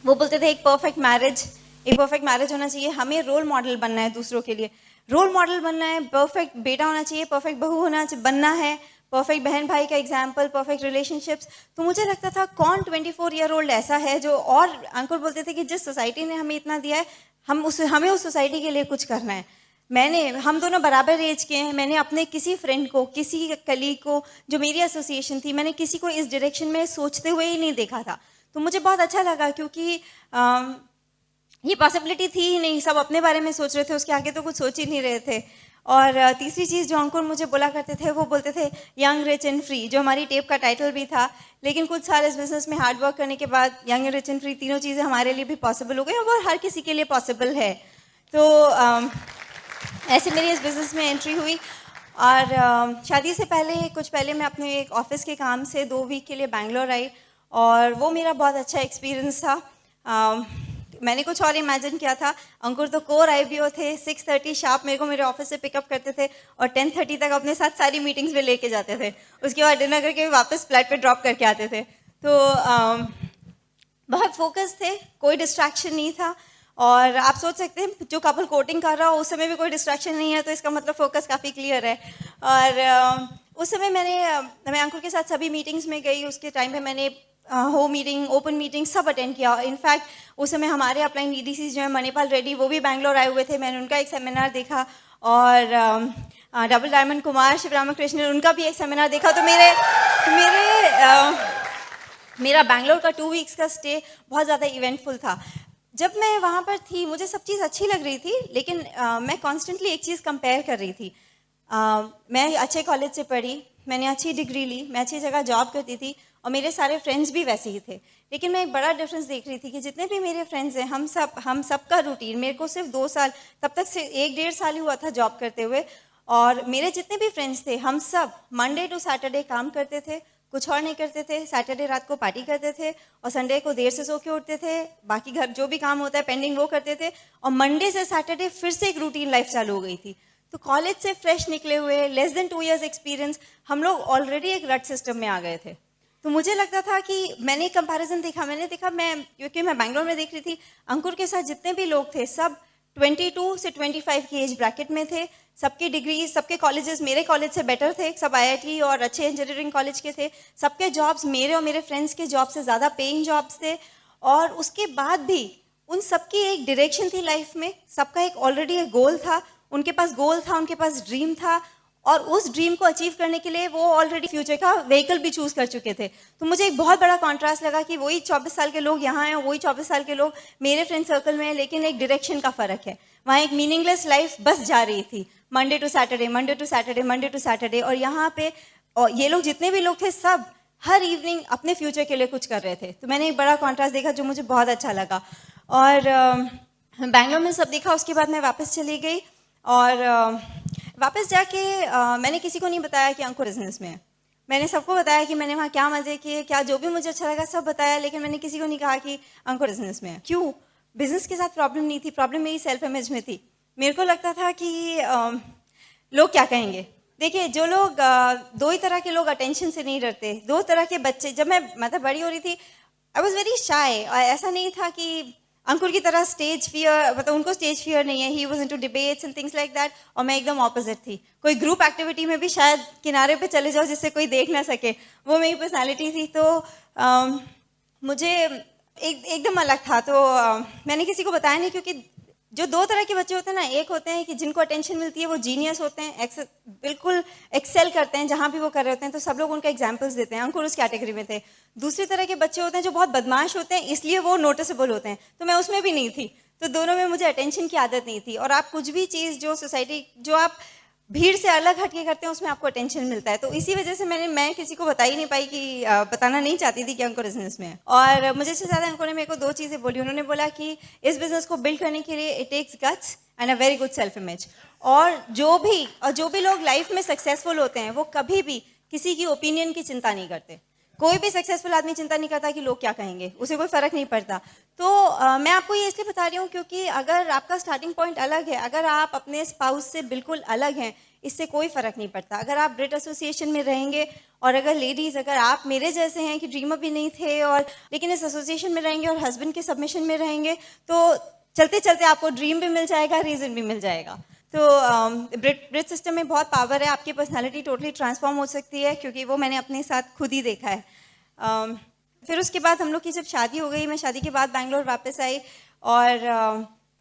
वो बोलते थे एक परफेक्ट मैरिज होना चाहिए। हमें रोल मॉडल बनना है दूसरों के लिए, रोल मॉडल बनना है, परफेक्ट बेटा होना चाहिए, परफेक्ट बहू बनना है, परफेक्ट बहन भाई का एग्जाम्पल, परफेक्ट रिलेशनशिप्स। तो मुझे लगता था कौन 24 ईयर ओल्ड ऐसा है जो, और अंकुर बोलते थे कि जिस सोसाइटी ने हमें इतना दिया है, हमें उस सोसाइटी के लिए कुछ करना है। हम दोनों बराबर एज के हैं। मैंने अपने किसी फ्रेंड को, किसी कलीग को, जो मेरी एसोसिएशन थी, मैंने किसी को इस डायरेक्शन में सोचते हुए ही नहीं देखा था। तो मुझे बहुत अच्छा लगा, क्योंकि ये पॉसिबिलिटी थी ही नहीं, सब अपने बारे में सोच रहे थे, उसके आगे तो कुछ सोच ही नहीं रहे थे। और तीसरी चीज़ जो अंकुर मुझे बोला करते थे, वो बोलते थे यंग रिच एंड फ्री, जो हमारी टेप का टाइटल भी था। लेकिन कुछ साल इस बिजनेस में हार्ड वर्क करने के बाद यंग रिच एंड फ्री तीनों चीज़ें हमारे लिए भी पॉसिबल हो गई, और वो हर किसी के लिए पॉसिबल है। तो ऐसे मेरी इस बिज़नेस में एंट्री हुई। और शादी से कुछ पहले मैं अपने एक ऑफिस के काम से 2 वीक के लिए बैंगलोर आई, और वो मेरा बहुत अच्छा एक्सपीरियंस था। मैंने कुछ और इमेजिन किया था। अंकुर तो कोर आईबीओ थे, 6:30 शार्प मेरे को मेरे ऑफिस से पिकअप करते थे, और 10:30 तक अपने साथ सारी मीटिंग्स में लेके जाते थे। उसके बाद डिनर करके वापस फ्लाइट पे ड्रॉप करके आते थे। तो बहुत फोकस थे, कोई डिस्ट्रैक्शन नहीं था। और आप सोच सकते हैं जो कपल कोटिंग कर रहा हो उस समय भी कोई डिस्ट्रैक्शन नहीं है, तो इसका मतलब फोकस काफ़ी क्लियर है। और उस समय मैं अंकुर के साथ सभी मीटिंग्स में गई। उसके टाइम पे मैंने होम मीटिंग, ओपन मीटिंग सब अटेंड किया। इनफैक्ट उस समय हमारे अपलाइन ईडीसी जो है मणिपाल रेड्डी, वो भी बैंगलोर आए हुए थे, मैंने उनका एक सेमिनार देखा। और डबल डायमंड कुमार शिवरामकृष्णन, उनका भी एक सेमिनार देखा। तो मेरा बैंगलोर का 2 वीक्स का स्टे बहुत ज़्यादा इवेंटफुल था। जब मैं वहाँ पर थी मुझे सब चीज़ अच्छी लग रही थी, लेकिन मैं कॉन्स्टेंटली एक चीज़ कंपेयर कर रही थी। मैं अच्छे कॉलेज से पढ़ी, मैंने अच्छी डिग्री ली, मैं अच्छी जगह जॉब करती थी, और मेरे सारे फ्रेंड्स भी वैसे ही थे। लेकिन मैं एक बड़ा डिफरेंस देख रही थी कि जितने भी मेरे फ्रेंड्स हैं, हम सब का रूटीन, मेरे को सिर्फ 2 साल, तब तक से 1-1.5 साल ही हुआ था जॉब करते हुए, और मेरे जितने भी फ्रेंड्स थे हम सब मंडे टू सैटरडे काम करते थे, कुछ और नहीं करते थे। सैटरडे रात को पार्टी करते थे, और संडे को देर से सो के उठते थे, बाकी घर जो भी काम होता है पेंडिंग वो करते थे, और मंडे से सैटरडे फिर से एक रूटीन लाइफ चालू हो गई थी। तो कॉलेज से फ्रेश निकले हुए, लेस देन 2 years एक्सपीरियंस, हम लोग ऑलरेडी एक रट सिस्टम में आ गए थे। तो मुझे लगता था कि मैंने कंपैरिजन देखा, क्योंकि मैं बैंगलोर में देख रही थी, अंकुर के साथ जितने भी लोग थे सब 22 से 25 की एज ब्रैकेट में थे। सबकी डिग्री, सबके कॉलेजेस मेरे कॉलेज से बेटर थे, सब IIT और अच्छे इंजीनियरिंग कॉलेज के थे। सबके जॉब्स मेरे और मेरे फ्रेंड्स के जॉब से ज़्यादा पेइंग जॉब्स थे। और उसके बाद भी उन सबकी एक डायरेक्शन थी लाइफ में, सबका एक ऑलरेडी एक गोल था, उनके पास गोल था, उनके पास ड्रीम था, और उस ड्रीम को अचीव करने के लिए वो ऑलरेडी फ्यूचर का व्हीकल भी चूज कर चुके थे। तो मुझे एक बहुत बड़ा कॉन्ट्रास्ट लगा कि वही 24 साल के लोग यहाँ हैं, वही 24 साल के लोग मेरे फ्रेंड सर्कल में हैं, लेकिन एक डायरेक्शन का फर्क है। वहाँ एक मीनिंगलेस लाइफ बस जा रही थी, Monday to Saturday, Monday to Saturday, Monday to Saturday. और यहाँ पे ये लोग जितने भी लोग थे सब हर इवनिंग अपने फ्यूचर के लिए कुछ कर रहे थे। तो मैंने एक बड़ा कॉन्ट्रास्ट देखा जो मुझे बहुत अच्छा लगा। और बैंगलोर में सब देखा, उसके बाद मैं वापस चली गई और वापस जाके मैंने किसी को नहीं बताया कि अंकुर बिजनेस में है। मैंने सबको बताया कि मैंने वहाँ क्या मजे किए, क्या जो भी मुझे अच्छा लगा सब बताया, लेकिन मैंने किसी को नहीं कहा कि अंकुर बिजनेस में है। क्यों? बिजनेस के साथ प्रॉब्लम नहीं थी, प्रॉब्लम मेरी सेल्फ इमेज में थी। मेरे को लगता था कि लोग क्या कहेंगे। देखिए, जो लोग दो ही तरह के लोग अटेंशन से नहीं डरते, दो तरह के बच्चे। जब मैं बड़ी हो रही थी, आई वॉज वेरी शाय। ऐसा नहीं था कि अंकुर की तरह स्टेज फियर, उनको स्टेज फियर नहीं है, he was into debates and things like that, और मैं एकदम ऑपोजिट थी। कोई ग्रुप एक्टिविटी में भी शायद किनारे पे चले जाओ जिससे कोई देख ना सके, वो मेरी पर्सनालिटी थी। तो मुझे एकदम अलग था। तो मैंने किसी को बताया नहीं, क्योंकि जो दो तरह के बच्चे होते हैं ना, एक होते हैं कि जिनको अटेंशन मिलती है, वो जीनियस होते हैं, बिल्कुल एक्सेल करते हैं जहाँ भी वो कर रहे होते हैं, तो सब लोग उनका एग्जाम्पल्स देते हैं। अंकुर उस कैटेगरी में थे। दूसरी तरह के बच्चे होते हैं जो बहुत बदमाश होते हैं, इसलिए वो नोटिसेबल होते हैं, तो मैं उसमें भी नहीं थी। तो दोनों में मुझे अटेंशन की आदत नहीं थी। और आप कुछ भी चीज़ जो सोसाइटी, जो आप भीड़ से अलग हटके करते हैं, उसमें आपको अटेंशन मिलता है। तो इसी वजह से मैं किसी को बता ही नहीं पाई कि बताना नहीं चाहती थी कि अंकुर बिजनेस में है। और मुझे से ज़्यादा अंकुर ने मेरे को 2 चीज़ें बोली। उन्होंने बोला कि इस बिजनेस को बिल्ड करने के लिए it takes guts and a very good self image. और जो भी लोग लाइफ में सक्सेसफुल होते हैं, वो कभी भी किसी की ओपिनियन की चिंता नहीं करते। कोई भी सक्सेसफुल आदमी चिंता नहीं करता कि लोग क्या कहेंगे, उसे कोई फर्क नहीं पड़ता। तो मैं आपको ये इसलिए बता रही हूँ क्योंकि अगर आपका स्टार्टिंग पॉइंट अलग है, अगर आप अपने स्पाउस से बिल्कुल अलग हैं, इससे कोई फर्क नहीं पड़ता। अगर आप ब्रिट एसोसिएशन में रहेंगे, और अगर लेडीज़, अगर आप मेरे जैसे हैं कि ड्रीमर भी नहीं थे, और लेकिन इस एसोसिएशन में रहेंगे और हस्बैंड के सबमिशन में रहेंगे, तो चलते चलते आपको ड्रीम भी मिल जाएगा, रीज़न भी मिल जाएगा। तो ब्रिट सिस्टम में बहुत पावर है, आपकी पर्सनालिटी टोटली ट्रांसफॉर्म हो सकती है, क्योंकि वो मैंने अपने साथ खुद ही देखा है। फिर उसके बाद हम लोग की जब शादी हो गई, मैं शादी के बाद बैंगलोर वापस आई। और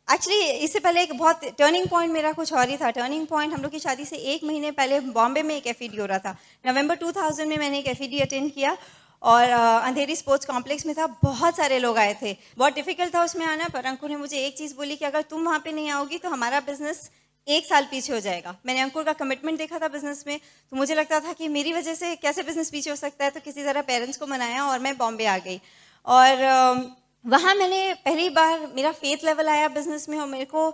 एक्चुअली इससे पहले एक बहुत टर्निंग पॉइंट मेरा कुछ और ही था। टर्निंग पॉइंट, हम लोग की शादी से 1 महीने पहले बॉम्बे में एक FED हो रहा था। नवंबर 2000 में मैंने एक FED अटेंड किया, और अंधेरी स्पोर्ट्स कॉम्प्लेक्स में था। बहुत सारे लोग आए थे, बहुत डिफिकल्ट था उसमें आना। पर अंकुर ने मुझे एक चीज़ बोली कि अगर तुम वहाँ पे नहीं आओगी तो हमारा बिजनेस 1 साल पीछे हो जाएगा। मैंने अंकुर का कमिटमेंट देखा था बिजनेस में, तो मुझे लगता था कि मेरी वजह से कैसे बिजनेस पीछे हो सकता है। तो किसी तरह पेरेंट्स को मनाया और मैं बॉम्बे आ गई। और वहाँ मैंने पहली बार मेरा फेथ लेवल आया बिजनेस में, और मेरे को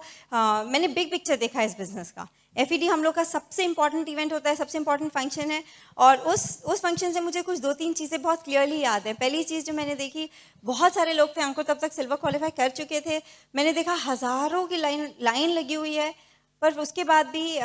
मैंने बिग पिक्चर देखा इस बिजनेस का। FED हम लोग का सबसे इंपॉर्टेंट इवेंट होता है, सबसे इंपॉर्टेंट फंक्शन है। और उस फंक्शन से मुझे कुछ 2-3 चीज़ें बहुत क्लियरली याद है। पहली चीज़ जो मैंने देखी, बहुत सारे लोग थे, अंकुर तब तक सिल्वर क्वालिफाई कर चुके थे। मैंने देखा हज़ारों की लाइन लगी हुई है, पर उसके बाद भी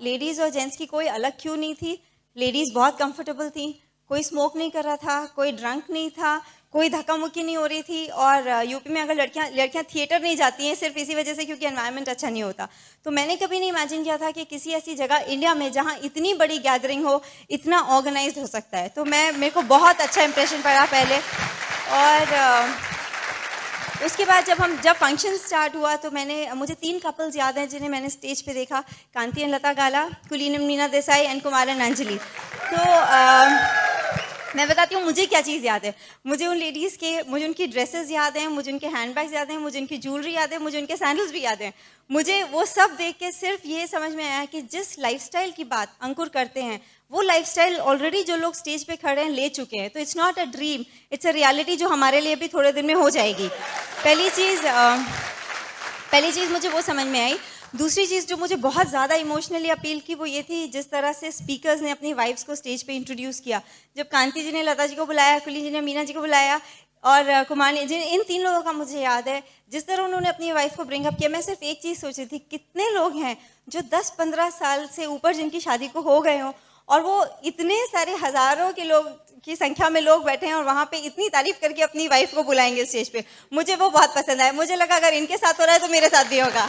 लेडीज़ और जेंट्स की कोई अलग क्यू नहीं थी। लेडीज़ बहुत कंफर्टेबल थी, कोई स्मोक नहीं कर रहा था, कोई ड्रंक नहीं था, कोई धक्का मुक्की नहीं हो रही थी। और यूपी में अगर लड़कियां थिएटर नहीं जाती हैं सिर्फ इसी वजह से क्योंकि एनवायरनमेंट अच्छा नहीं होता। तो मैंने कभी नहीं इमेजिन किया था कि किसी ऐसी जगह इंडिया में जहां इतनी बड़ी गैदरिंग हो, इतना ऑर्गेनाइज्ड हो सकता है। तो मेरे को बहुत अच्छा इंप्रेशन पड़ा पहले। और उसके बाद जब फंक्शन स्टार्ट हुआ, तो मुझे 3 कपल्स याद हैं जिन्हें मैंने स्टेज पे देखा, कांति एंड लता गाला, कुलीन and Meena Desai and Kumar and Anjali. तो मैं बताती हूँ मुझे क्या चीज़ याद है। मुझे उन लेडीज़ के, मुझे उनकी ड्रेसेस याद हैं, मुझे उनके हैंडबैग्स याद हैं, मुझे उनकी ज्वेलरी याद है, मुझे उनके सैंडल्स भी याद हैं। मुझे वो सब देख के सिर्फ ये समझ में आया कि जिस लाइफस्टाइल की बात अंकुर करते हैं, वो लाइफस्टाइल ऑलरेडी जो लोग स्टेज पे खड़े हैं ले चुके हैं। तो it's not a dream, it's a reality जो हमारे लिए भी थोड़े दिन में हो जाएगी। पहली चीज़ मुझे वो समझ में आई। दूसरी चीज़ जो मुझे बहुत ज़्यादा इमोशनली अपील की, वो ये थी जिस तरह से स्पीकर्स ने अपनी वाइफ्स को स्टेज पे इंट्रोड्यूस किया। जब कांति जी ने लता जी को बुलाया, कुलीन जी ने मीना जी को बुलाया, और कुमार ने, इन 3 लोगों का मुझे याद है जिस तरह उन्होंने अपनी वाइफ को ब्रिंग अप किया। मैं सिर्फ एक चीज़ सोच रही थी, कितने लोग हैं जो 10-15 साल से ऊपर जिनकी शादी को हो गए हों, और वो इतने सारे हज़ारों के लोग की संख्या में लोग बैठे हैं और वहाँ पे इतनी तारीफ करके अपनी वाइफ को बुलाएंगे स्टेज पे। मुझे वो बहुत पसंद आया। मुझे लगा अगर इनके साथ हो रहा है तो मेरे साथ भी होगा।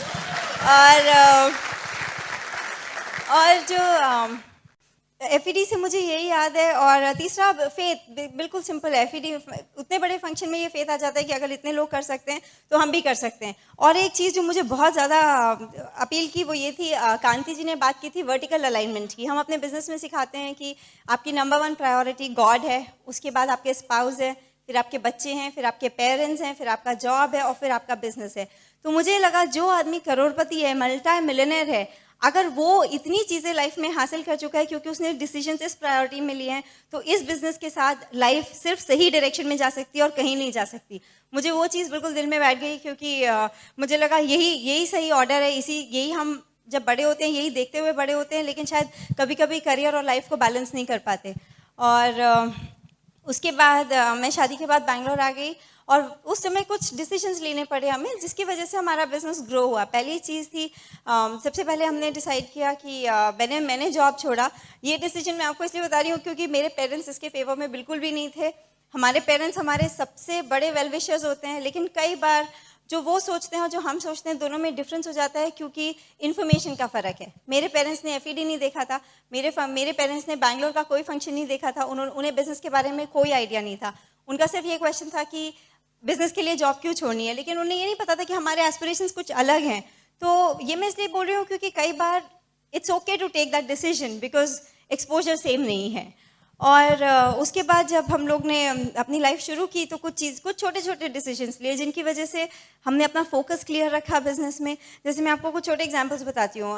और जो एफईडी से मुझे यही याद है। और तीसरा फेथ, बिल्कुल सिंपल है। एफईडी उतने बड़े फंक्शन में ये फेथ आ जाता है कि अगर इतने लोग कर सकते हैं तो हम भी कर सकते हैं। और एक चीज़ जो मुझे बहुत ज़्यादा अपील की वो ये थी, कांति जी ने बात की थी वर्टिकल अलाइनमेंट की। हम अपने बिजनेस में सिखाते हैं कि आपकी नंबर 1 प्रायोरिटी गॉड है, उसके बाद आपके स्पाउस है, फिर आपके बच्चे हैं, फिर आपके पेरेंट्स हैं, फिर आपका जॉब है और फिर आपका बिजनेस है। तो मुझे लगा जो आदमी करोड़पति है, मल्टी मिलियनेयर है, अगर वो इतनी चीज़ें लाइफ में हासिल कर चुका है क्योंकि उसने डिसीजन इस प्रायोरिटी में लिए हैं, तो इस बिजनेस के साथ लाइफ सिर्फ सही डायरेक्शन में जा सकती है और कहीं नहीं जा सकती। मुझे वो चीज़ बिल्कुल दिल में बैठ गई क्योंकि मुझे लगा यही सही ऑर्डर है। यही हम जब बड़े होते हैं यही देखते हुए बड़े होते हैं, लेकिन शायद कभी कभी करियर और लाइफ को बैलेंस नहीं कर पाते। और उसके बाद मैं शादी के बाद बैंगलोर आ गई और उस समय कुछ डिसीजंस लेने पड़े हमें, जिसकी वजह से हमारा बिजनेस ग्रो हुआ। पहली चीज़ थी, सबसे पहले हमने डिसाइड किया कि मैंने जॉब छोड़ा। ये डिसीजन मैं आपको इसलिए बता रही हूँ क्योंकि मेरे पेरेंट्स इसके फेवर में बिल्कुल भी नहीं थे। हमारे पेरेंट्स हमारे सबसे बड़े वेल विशर्स होते हैं, लेकिन कई बार जो वो सोचते हैं और जो हम सोचते हैं दोनों में डिफरेंस हो जाता है क्योंकि इन्फॉर्मेशन का फ़र्क है। मेरे पेरेंट्स ने एफईडी नहीं देखा था, मेरे पेरेंट्स ने बैंगलोर का कोई फंक्शन नहीं देखा था, उन्हें बिज़नेस के बारे में कोई आइडिया नहीं था। उनका सिर्फ ये क्वेश्चन था कि बिज़नेस के लिए जॉब क्यों छोड़नी है, लेकिन उन्हें ये नहीं पता था कि हमारे एस्पिरेशंस कुछ अलग हैं। तो ये मैं इसलिए बोल रही हूँ क्योंकि कई बार it's okay to take that decision because exposure same नहीं है। और उसके बाद जब हम लोग ने अपनी लाइफ शुरू की तो कुछ छोटे छोटे डिसीजंस लिए जिनकी वजह से हमने अपना फोकस क्लियर रखा बिजनेस में। जैसे मैं आपको कुछ छोटे एग्जांपल्स बताती हूँ।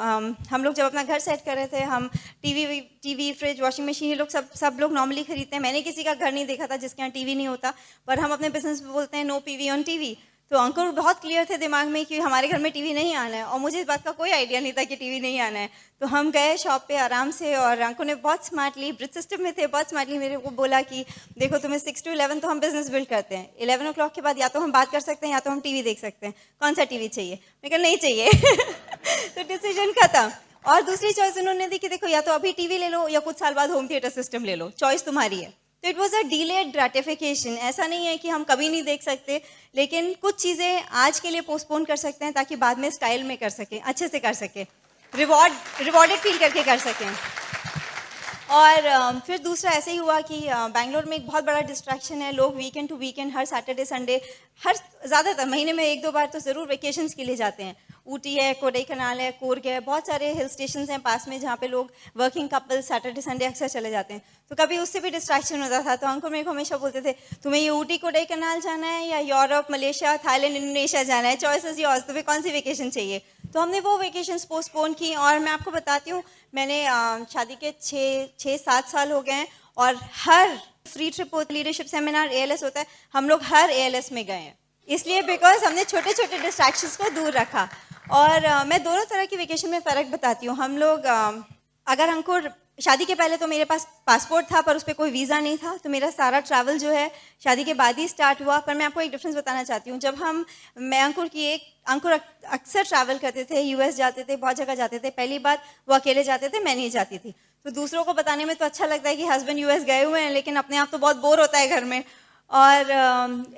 हम लोग जब अपना घर सेट कर रहे थे, हम टीवी फ्रिज वॉशिंग मशीन ये लोग सब लोग नॉर्मली खरीदते हैं। मैंने किसी का घर नहीं देखा था जिसके यहाँ टीवी नहीं होता, पर हम अपने बिजनेस में बोलते हैं नो पीवी ऑन टीवी। तो अंकुर बहुत क्लियर थे दिमाग में कि हमारे घर में टीवी नहीं आना है, और मुझे इस बात का कोई आइडिया नहीं था कि टीवी नहीं आना है। तो हम गए शॉप पे आराम से, और अंकुर ने बहुत स्मार्टली, ब्रिज सिस्टम में थे, बहुत स्मार्टली मेरे को बोला कि देखो तुम्हें 6 to 11 तो हम बिजनेस बिल्ड करते हैं, 11 o'clock के बाद या तो हम बात कर सकते हैं या तो हम टीवी देख सकते हैं, कौन सा टीवी चाहिए? मैं कहा नहीं चाहिए। तो डिसीजन खत्म। और दूसरी चॉइस उन्होंने दी कि देखो या तो अभी टीवी ले लो या कुछ साल बाद होम थिएटर सिस्टम ले लो, चॉइस तुम्हारी है। तो it was a delayed gratification. ऐसा नहीं है कि हम कभी नहीं देख सकते, लेकिन कुछ चीज़ें आज के लिए पोस्टपोन कर सकते हैं ताकि बाद में स्टाइल में कर सकें, अच्छे से कर सकें, रिवॉर्डेड फील करके कर सकें। और फिर दूसरा ऐसे ही हुआ कि बैंगलोर में एक बहुत बड़ा डिस्ट्रैक्शन है। लोग वीकेंड टू वीकेंड, हर सैटरडे संडे, ज़्यादातर महीने में 1-2 बार तो ज़रूर वेकेशंस के लिए जाते हैं। ऊटी है, कोडाईकनाल है, कूर्ग है, बहुत सारे हिल स्टेशंस हैं पास में जहाँ पे लोग वर्किंग कपल सैटरडे संडे अक्सर चले जाते हैं। तो कभी उससे भी डिस्ट्रैक्शन होता था। तो अंकुर मेरे को हमेशा बोलते थे तुम्हें ये ऊटी कोडाईकनाल जाना है या यूरोप, मलेशिया, थाईलैंड, इंडोनेशिया जाना है, चॉइस इज योर्स, तुम्हें कौन सी वेकेशन चाहिए? तो हमने वो वेकेशंस पोस्टपोन की। और मैं आपको बताती हूँ, मैंने शादी के 6-7 साल हो गए हैं और हर फ्री ट्रिप होती, लीडरशिप सेमिनार, ALS होता है, हम लोग हर ALS में गए हैं, इसलिए बिकॉज हमने छोटे छोटे डिस्ट्रैक्शंस को दूर रखा। और मैं दोनों तरह की वेकेशन में फ़र्क बताती हूँ। हम लोग अगर अंकुर शादी के पहले तो मेरे पास पासपोर्ट था पर उस पर कोई वीज़ा नहीं था, तो मेरा सारा ट्रैवल जो है शादी के बाद ही स्टार्ट हुआ। पर मैं आपको एक डिफरेंस बताना चाहती हूँ। जब अंकुर अक्सर ट्रैवल करते थे, US जाते थे, बहुत जगह जाते थे। पहली बात वो अकेले जाते थे, मैं नहीं जाती थी। तो दूसरों को बताने में तो अच्छा लगता है कि हस्बैंड US गए हुए हैं, लेकिन अपने आप तो बहुत बोर होता है घर में। और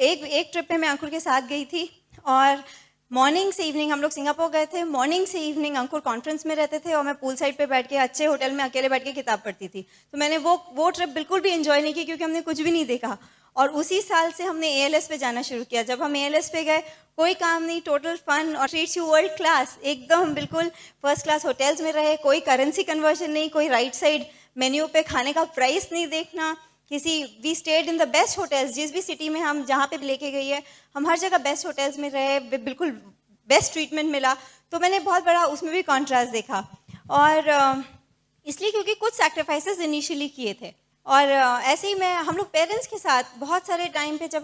एक ट्रिप पे मैं अंकुर के साथ गई थी, और मॉर्निंग से इवनिंग, हम लोग सिंगापुर गए थे, मॉर्निंग से इवनिंग अंकुर कॉन्फ्रेंस में रहते थे और मैं पूल साइड पे बैठ के अच्छे होटल में अकेले बैठ के किताब पढ़ती थी। तो मैंने वो ट्रिप बिल्कुल भी एंजॉय नहीं की क्योंकि हमने कुछ भी नहीं देखा। और उसी साल से हमने ALS पे जाना शुरू किया। जब हम ALS पे गए, कोई काम नहीं, टोटल फन, और ट्रीट्स यू वर्ल्ड क्लास, एकदम बिल्कुल फर्स्ट क्लास होटल्स में रहे, कोई करेंसी कन्वर्जन नहीं, कोई राइट साइड मेन्यू पे खाने का प्राइस नहीं देखना, we stayed in the best hotels. जिस भी सिटी में हम जहाँ पे लेके गई है, हम हर जगह बेस्ट होटल्स में रहे, बिल्कुल बेस्ट ट्रीटमेंट मिला। तो मैंने बहुत बड़ा उसमें भी कॉन्ट्रास्ट देखा। और इसलिए क्योंकि कुछ सैक्रिफाइसेस इनिशियली किए थे। और ऐसे ही हम लोग पेरेंट्स के साथ बहुत सारे टाइम पे जब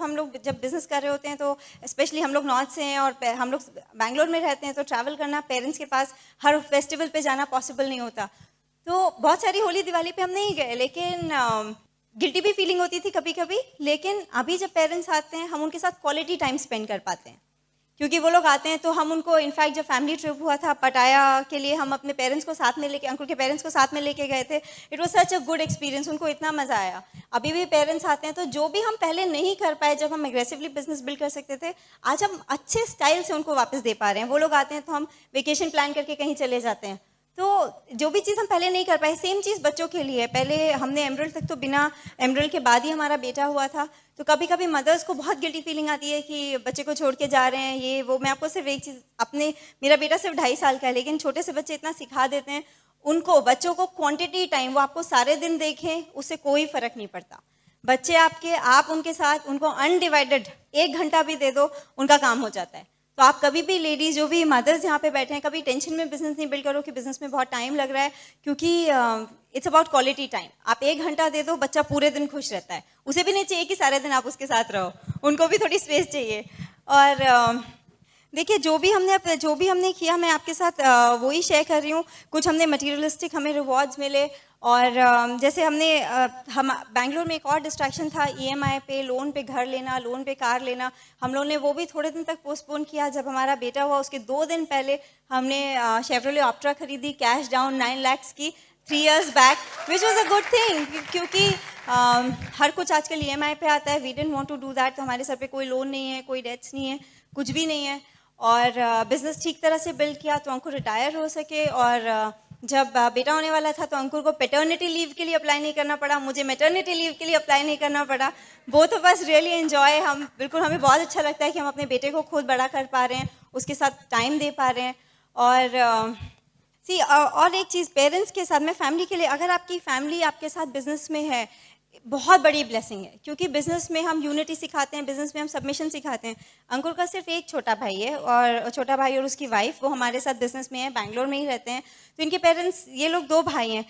बिज़नेस कर रहे होते हैं, तो स्पेशली हम लोग नॉर्थ से हैं और हम लोग बैंगलोर में रहते हैं, तो ट्रैवल करना, पेरेंट्स के पास हर फेस्टिवल पे जाना पॉसिबल नहीं होता। तो बहुत सारी होली दिवाली पे हम नहीं गए, लेकिन गिल्टी भी फीलिंग होती थी कभी कभी। लेकिन अभी जब पेरेंट्स आते हैं, हम उनके साथ क्वालिटी टाइम स्पेंड कर पाते हैं। क्योंकि वो लोग आते हैं तो हम उनको, इनफैक्ट जब फैमिली ट्रिप हुआ था पटाया के लिए, हम अपने पेरेंट्स को साथ में लेके, अंकुर के पेरेंट्स को साथ में लेके गए थे। It was such a good experience, उनको इतना मज़ा आया। अभी भी पेरेंट्स आते हैं, तो जो भी हम पहले नहीं कर पाए जब हम एग्रेसिवली बिजनेस बिल्ड कर सकते थे, आज हम अच्छे स्टाइल से उनको वापस दे पा रहे हैं। वो लोग आते हैं तो हम वेकेशन प्लान करके कहीं चले जाते हैं। तो जो भी चीज़ हम पहले नहीं कर पाए, सेम चीज़ बच्चों के लिए। पहले हमने एमरल्ड तक तो बिना, एमरल्ड के बाद ही हमारा बेटा हुआ था, तो कभी कभी मदर्स को बहुत गिल्टी फीलिंग आती है कि बच्चे को छोड़ के जा रहे हैं, ये वो। मैं आपको सिर्फ एक चीज़, अपने, मेरा बेटा सिर्फ 2.5 साल का है, लेकिन छोटे से बच्चे इतना सिखा देते हैं उनको, बच्चों को क्वांटिटी टाइम, वो आपको सारे दिन देखें उससे कोई फ़र्क नहीं पड़ता। बच्चे आपके, आप उनके साथ, उनको अनडिवाइडेड 1 घंटा भी दे दो, उनका काम हो जाता है। तो आप कभी भी लेडीज, जो भी मदर्स यहाँ पे बैठे हैं, कभी टेंशन में बिजनेस नहीं बिल्ड करो कि बिजनेस में बहुत टाइम लग रहा है, क्योंकि इट्स अबाउट क्वालिटी टाइम। आप 1 घंटा दे दो, बच्चा पूरे दिन खुश रहता है। उसे भी नहीं चाहिए कि सारे दिन आप उसके साथ रहो, उनको भी थोड़ी स्पेस चाहिए। और देखिए, जो भी हमने किया, मैं आपके साथ वही शेयर कर रही हूँ। कुछ हमने मटेरियलिस्टिक, हमें रिवॉर्ड्स मिले, और जैसे हम बैंगलोर में एक और डिस्ट्रैक्शन था, EMI पे, लोन पे घर लेना, लोन पे कार लेना। हम लोगों ने वो भी थोड़े दिन तक पोस्टपोन किया। जब हमारा बेटा हुआ उसके 2 दिन पहले हमने शेवरोले ऑप्ट्रा खरीदी, कैश डाउन 9 lakhs की, 3 years back, which was a good thing, क्योंकि हर कुछ आजकल EMI पे आता है। We didn't want to do that. तो हमारे सर पे कोई लोन नहीं है, कोई डेट्स नहीं है, कुछ भी नहीं है। और बिजनेस ठीक तरह से बिल्ड किया तो अंकुर रिटायर हो सके। और जब बेटा होने वाला था तो अंकुर को पैटर्निटी लीव के लिए अप्लाई नहीं करना पड़ा, मुझे मैटर्निटी लीव के लिए अप्लाई नहीं करना पड़ा। Both of us really enjoy, हमें बहुत अच्छा लगता है कि हम अपने बेटे को खुद बड़ा कर पा रहे हैं, उसके साथ टाइम दे पा रहे हैं। और और एक चीज़ पेरेंट्स के साथ, मैं फैमिली के लिए, अगर आपकी फैमिली आपके साथ बिजनेस में है, बहुत बड़ी ब्लेसिंग है, क्योंकि बिजनेस में हम यूनिटी सिखाते हैं, बिजनेस में हम सबमिशन सिखाते हैं। अंकुर का सिर्फ एक छोटा भाई है, और छोटा भाई और उसकी वाइफ, वो हमारे साथ बिजनेस में है, बैंगलोर में ही रहते हैं। तो इनके पेरेंट्स, ये लोग 2 भाई हैं।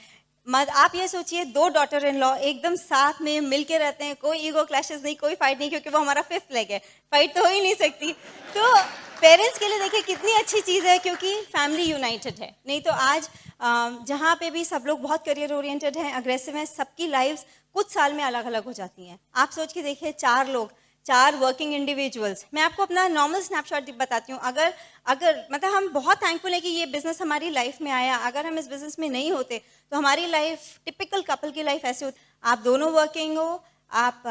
आप ये सोचिए, 2 डॉटर इन लॉ एकदम साथ में मिल के रहते हैं, कोई ईगो क्लैशेस नहीं, कोई फाइट नहीं, क्योंकि वो हमारा 5th लेग है, फाइट तो हो ही नहीं सकती। तो पेरेंट्स के लिए देखिए कितनी अच्छी चीज़ है, क्योंकि फैमिली यूनाइटेड है। नहीं तो आज जहाँ पे भी सब लोग बहुत करियर ओरिएंटेड हैं, अग्रेसिव हैं, सबकी लाइफ्स कुछ साल में अलग अलग हो जाती हैं। आप सोच के देखिए, 4 लोग, 4 वर्किंग इंडिविजुअल्स। मैं आपको अपना नॉर्मल स्नैपशॉट बताती हूँ। अगर मतलब हम बहुत थैंकफुल है कि ये बिजनेस हमारी लाइफ में आया। अगर हम इस बिजनेस में नहीं होते तो हमारी लाइफ, टिपिकल कपल की लाइफ ऐसे होती। आप दोनों वर्किंग हो, आप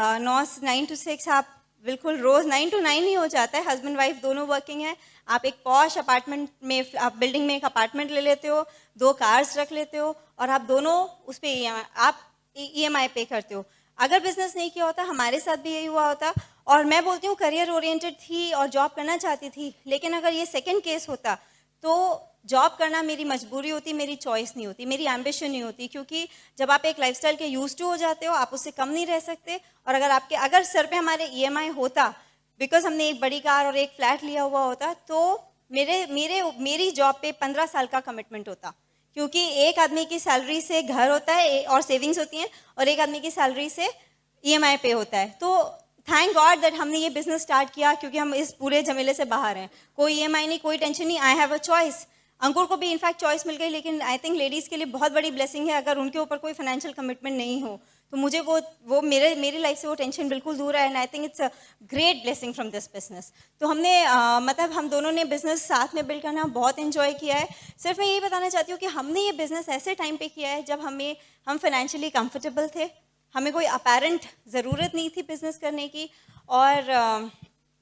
9 to 6, आप बिल्कुल रोज 9 to 9 ही हो जाता है, हस्बैंड वाइफ दोनों वर्किंग है। आप एक पॉश अपार्टमेंट में, आप बिल्डिंग में एक अपार्टमेंट ले लेते हो, 2 कार्स रख लेते हो, और आप दोनों उस पर आप EMI पे करते हो। अगर बिजनेस नहीं किया होता, हमारे साथ भी यही हुआ होता। और मैं बोलती हूँ, करियर ओरिएंटेड थी और जॉब करना चाहती थी, लेकिन अगर ये सेकंड केस होता तो जॉब करना मेरी मजबूरी होती, मेरी चॉइस नहीं होती, मेरी एम्बिशन नहीं होती। क्योंकि जब आप एक लाइफस्टाइल के यूज्ड टू हो जाते हो, आप उससे कम नहीं रह सकते। और अगर सर पे हमारे EMI होता, बिकॉज हमने एक बड़ी कार और एक फ्लैट लिया हुआ होता, तो मेरी जॉब पे 15 साल का कमिटमेंट होता। क्योंकि एक आदमी की सैलरी से घर होता है और सेविंग्स होती हैं, और एक आदमी की सैलरी से EMI पे होता है। तो थैंक गॉड दैट हमने ये बिजनेस स्टार्ट किया, क्योंकि हम इस पूरे झमेले से बाहर हैं। कोई EMI नहीं, कोई टेंशन नहीं, आई हैव अ चॉइस। अंकुर को भी इनफैक्ट चॉइस मिल गई, लेकिन आई थिंक लेडीज़ के लिए बहुत बड़ी ब्लेसिंग है अगर उनके ऊपर कोई फाइनेंशियल कमिटमेंट नहीं हो। तो मुझे वो मेरी लाइफ से वो टेंशन बिल्कुल दूर है, and I think it's a great blessing from this business. तो हमने मतलब हम दोनों ने बिजनेस साथ में बिल्ड करना बहुत एंजॉय किया है। सिर्फ मैं यही बताना चाहती हूँ कि हमने ये बिजनेस ऐसे टाइम पे किया है जब हम फाइनेंशियली कंफर्टेबल थे, हमें कोई अपेरेंट ज़रूरत नहीं थी बिजनेस करने की, और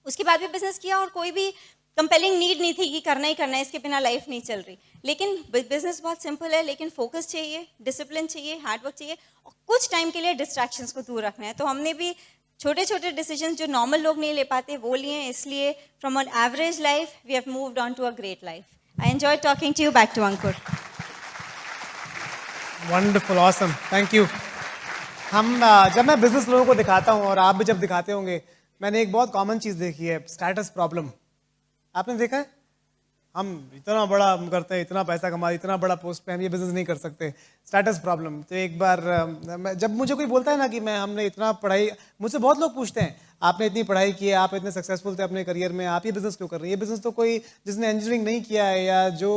उसके बाद भी बिजनेस किया, और कोई भी कंपेलिंग नीड नहीं थी कि करना ही करना है, इसके बिना लाइफ नहीं चल रही। लेकिन बिजनेस बहुत सिंपल है, लेकिन फोकस चाहिए, डिसिप्लिन चाहिए, हार्डवर्क चाहिए, और कुछ टाइम के लिए डिस्ट्रैक्शंस को दूर रखना है। तो हमने भी छोटे छोटे डिसीजंस जो नॉर्मल लोग नहीं ले पाते वो लिए हैं, इसलिए from an average life we have moved on to a great life. I enjoy talking to you. Back to Ankur. Wonderful, awesome, thank you. जब मैं बिजनेस लोगों को दिखाता हूँ, और आप भी जब दिखाते होंगे, मैंने एक बहुत कॉमन चीज़ देखी है, स्टेटस प्रॉब्लम। आपने देखा है, हम इतना बड़ा हम करते हैं, इतना पैसा कमा, इतना बड़ा पोस्ट पे, हम ये बिजनेस नहीं कर सकते, स्टेटस प्रॉब्लम। तो एक बार जब मुझे कोई बोलता है ना कि हमने इतना पढ़ाई, मुझसे बहुत लोग पूछते हैं, आपने इतनी पढ़ाई की है, आप इतने सक्सेसफुल थे अपने करियर में, आप ये बिजनेस क्यों कर रहे हैं? ये बिजनेस तो कोई जिसने इंजीनियरिंग नहीं किया है या जो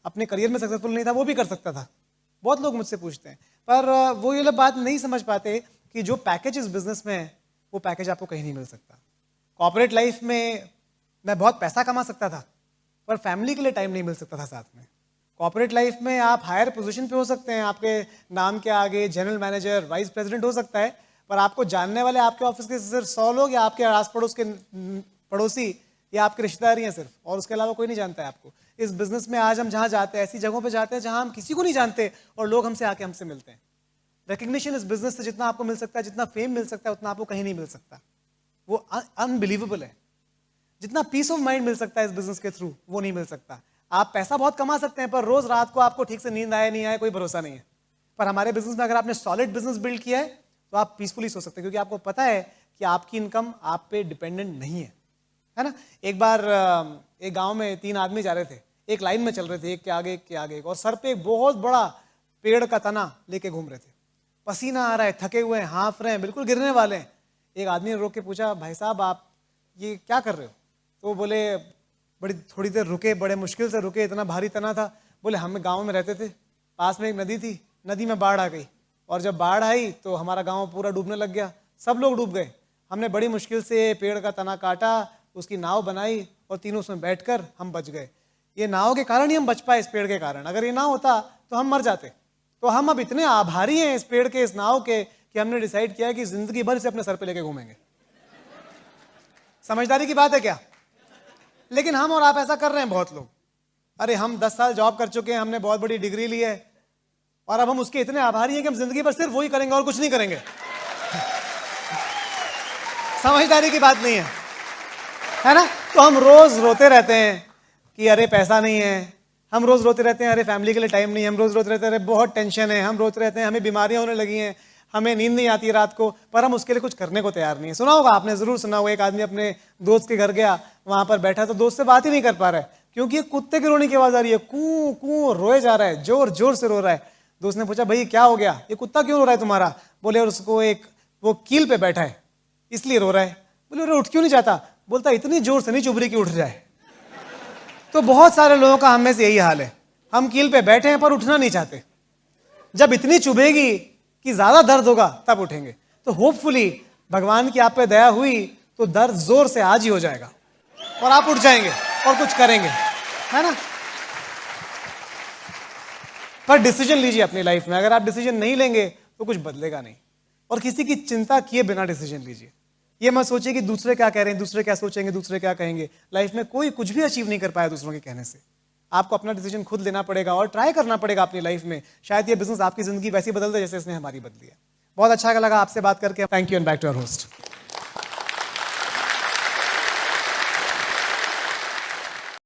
अपने करियर में सक्सेसफुल नहीं था वो भी कर सकता था। बहुत लोग मुझसे पूछते हैं, पर वो ये लोग बात नहीं समझ पाते कि जो पैकेज इस बिजनेस में है वो पैकेज आपको कहीं नहीं मिल सकता। कॉर्पोरेट लाइफ में मैं बहुत पैसा कमा सकता था, पर फैमिली के लिए टाइम नहीं मिल सकता था साथ में। कॉर्पोरेट लाइफ में आप हायर पोजीशन पे हो सकते हैं, आपके नाम के आगे जनरल मैनेजर, वाइस प्रेसिडेंट हो सकता है, पर आपको जानने वाले आपके ऑफिस के सिर्फ 100 लोग या आपके आस पड़ोस के पड़ोसी या आपके रिश्तेदार ही हैं सिर्फ, और उसके अलावा कोई नहीं जानता है आपको। इस बिजनेस में आज हम जहाँ जाते हैं, ऐसी जगहों पे जाते हैं जहाँ हम किसी को नहीं जानते और लोग हमसे आके हमसे मिलते हैं। रिकग्निशन इस बिजनेस से जितना आपको मिल सकता है, जितना फेम मिल सकता है, उतना आपको कहीं नहीं मिल सकता। वो अनबिलीवेबल है। जितना पीस ऑफ माइंड मिल सकता है इस बिजनेस के थ्रू, वो नहीं मिल सकता। आप पैसा बहुत कमा सकते हैं, पर रोज रात को आपको ठीक से नींद आए नहीं आए कोई भरोसा नहीं है। पर हमारे बिजनेस में अगर आपने सॉलिड बिजनेस बिल्ड किया है तो आप पीसफुली सो सकते हैं, क्योंकि आपको पता है कि आपकी इनकम आप पे डिपेंडेंट नहीं है ना। एक बार एक गांव में 3 आदमी जा रहे थे, एक लाइन में चल रहे थे, एक के आगे एक के आगे एक, और सर पे एक बहुत बड़ा पेड़ का तना लेके घूम रहे थे। पसीना आ रहा है, थके हुए हैं, हाँफ रहे हैं, बिल्कुल गिरने वाले हैं। एक आदमी ने रोक के पूछा, भाई साहब आप ये क्या कर रहे हो? तो वो बोले, बड़ी थोड़ी देर रुके, बड़े मुश्किल से रुके, इतना भारी तना था। बोले हम गांव में रहते थे, पास में एक नदी थी, नदी में बाढ़ आ गई, और जब बाढ़ आई तो हमारा गांव पूरा डूबने लग गया, सब लोग डूब गए। हमने बड़ी मुश्किल से पेड़ का तना काटा, उसकी नाव बनाई और तीनों उसमें बैठकर हम बच गए। ये नाव के कारण ही हम बच पाए, इस पेड़ के कारण। अगर ये ना होता तो हम मर जाते। तो हम अब इतने आभारी हैं इस पेड़ के, इस नाव के, कि हमने डिसाइड किया कि जिंदगी भर इसे अपने सर पे लेके घूमेंगे। समझदारी की बात है क्या? लेकिन हम और आप ऐसा कर रहे हैं बहुत लोग। अरे हम 10 साल जॉब कर चुके हैं, हमने बहुत बड़ी डिग्री ली है, और अब हम उसके इतने आभारी हैं कि हम जिंदगी भर सिर्फ वही करेंगे और कुछ नहीं करेंगे। समझदारी की बात नहीं है ना। तो हम रोज रोते रहते हैं कि अरे पैसा नहीं है, हम रोज रोते रहते हैं अरे फैमिली के लिए टाइम नहीं है, हम रोज रोते रहते हैं अरे बहुत टेंशन है, हम रोते रहते हैं हमें बीमारियां होने लगी हैं, हमें नींद नहीं आती रात को, पर हम उसके लिए कुछ करने को तैयार नहीं है। सुना होगा आपने, जरूर सुना होगा, एक आदमी अपने दोस्त के घर गया, वहां पर बैठा तो दोस्त से बात ही नहीं कर पा रहा है, क्योंकि कुत्ते की रोने की आवाज आ रही है, कू कू रोए जा रहा है, जोर जोर से रो रहा है। दोस्त ने पूछा, भाई क्या हो गया, ये कुत्ता क्यों रो रहा है तुम्हारा? बोले और उसको वो कील पे बैठा है इसलिए रो रहा है। बोले अरे उठ क्यों नहीं जाता? बोलता इतनी जोर से नहीं चुभ रही कि उठ जाए। तो बहुत सारे लोगों का हम में से यही हाल है, हम कील पे बैठे हैं पर उठना नहीं चाहते। जब इतनी चुभेगी कि ज्यादा दर्द होगा तब उठेंगे। तो होपफुली भगवान की आप पे दया हुई तो दर्द जोर से आज ही हो जाएगा और आप उठ जाएंगे और कुछ करेंगे, है ना। पर डिसीजन लीजिए अपनी लाइफ में। अगर आप डिसीजन नहीं लेंगे तो कुछ बदलेगा नहीं, और किसी की चिंता किए बिना डिसीजन लीजिए। ये मत सोचिए कि दूसरे क्या कह रहे हैं, दूसरे क्या सोचेंगे, दूसरे क्या कहेंगे। लाइफ में कोई कुछ भी अचीव नहीं कर पाया दूसरों के कहने से। आपको अपना डिसीजन खुद लेना पड़ेगा और ट्राई करना पड़ेगा अपनी लाइफ में। शायद ये बिजनेस आपकी जिंदगी वैसी बदल दे जैसे इसने हमारी बदली है। बहुत अच्छा लगा आपसे बात करके। Thank you and back to our host.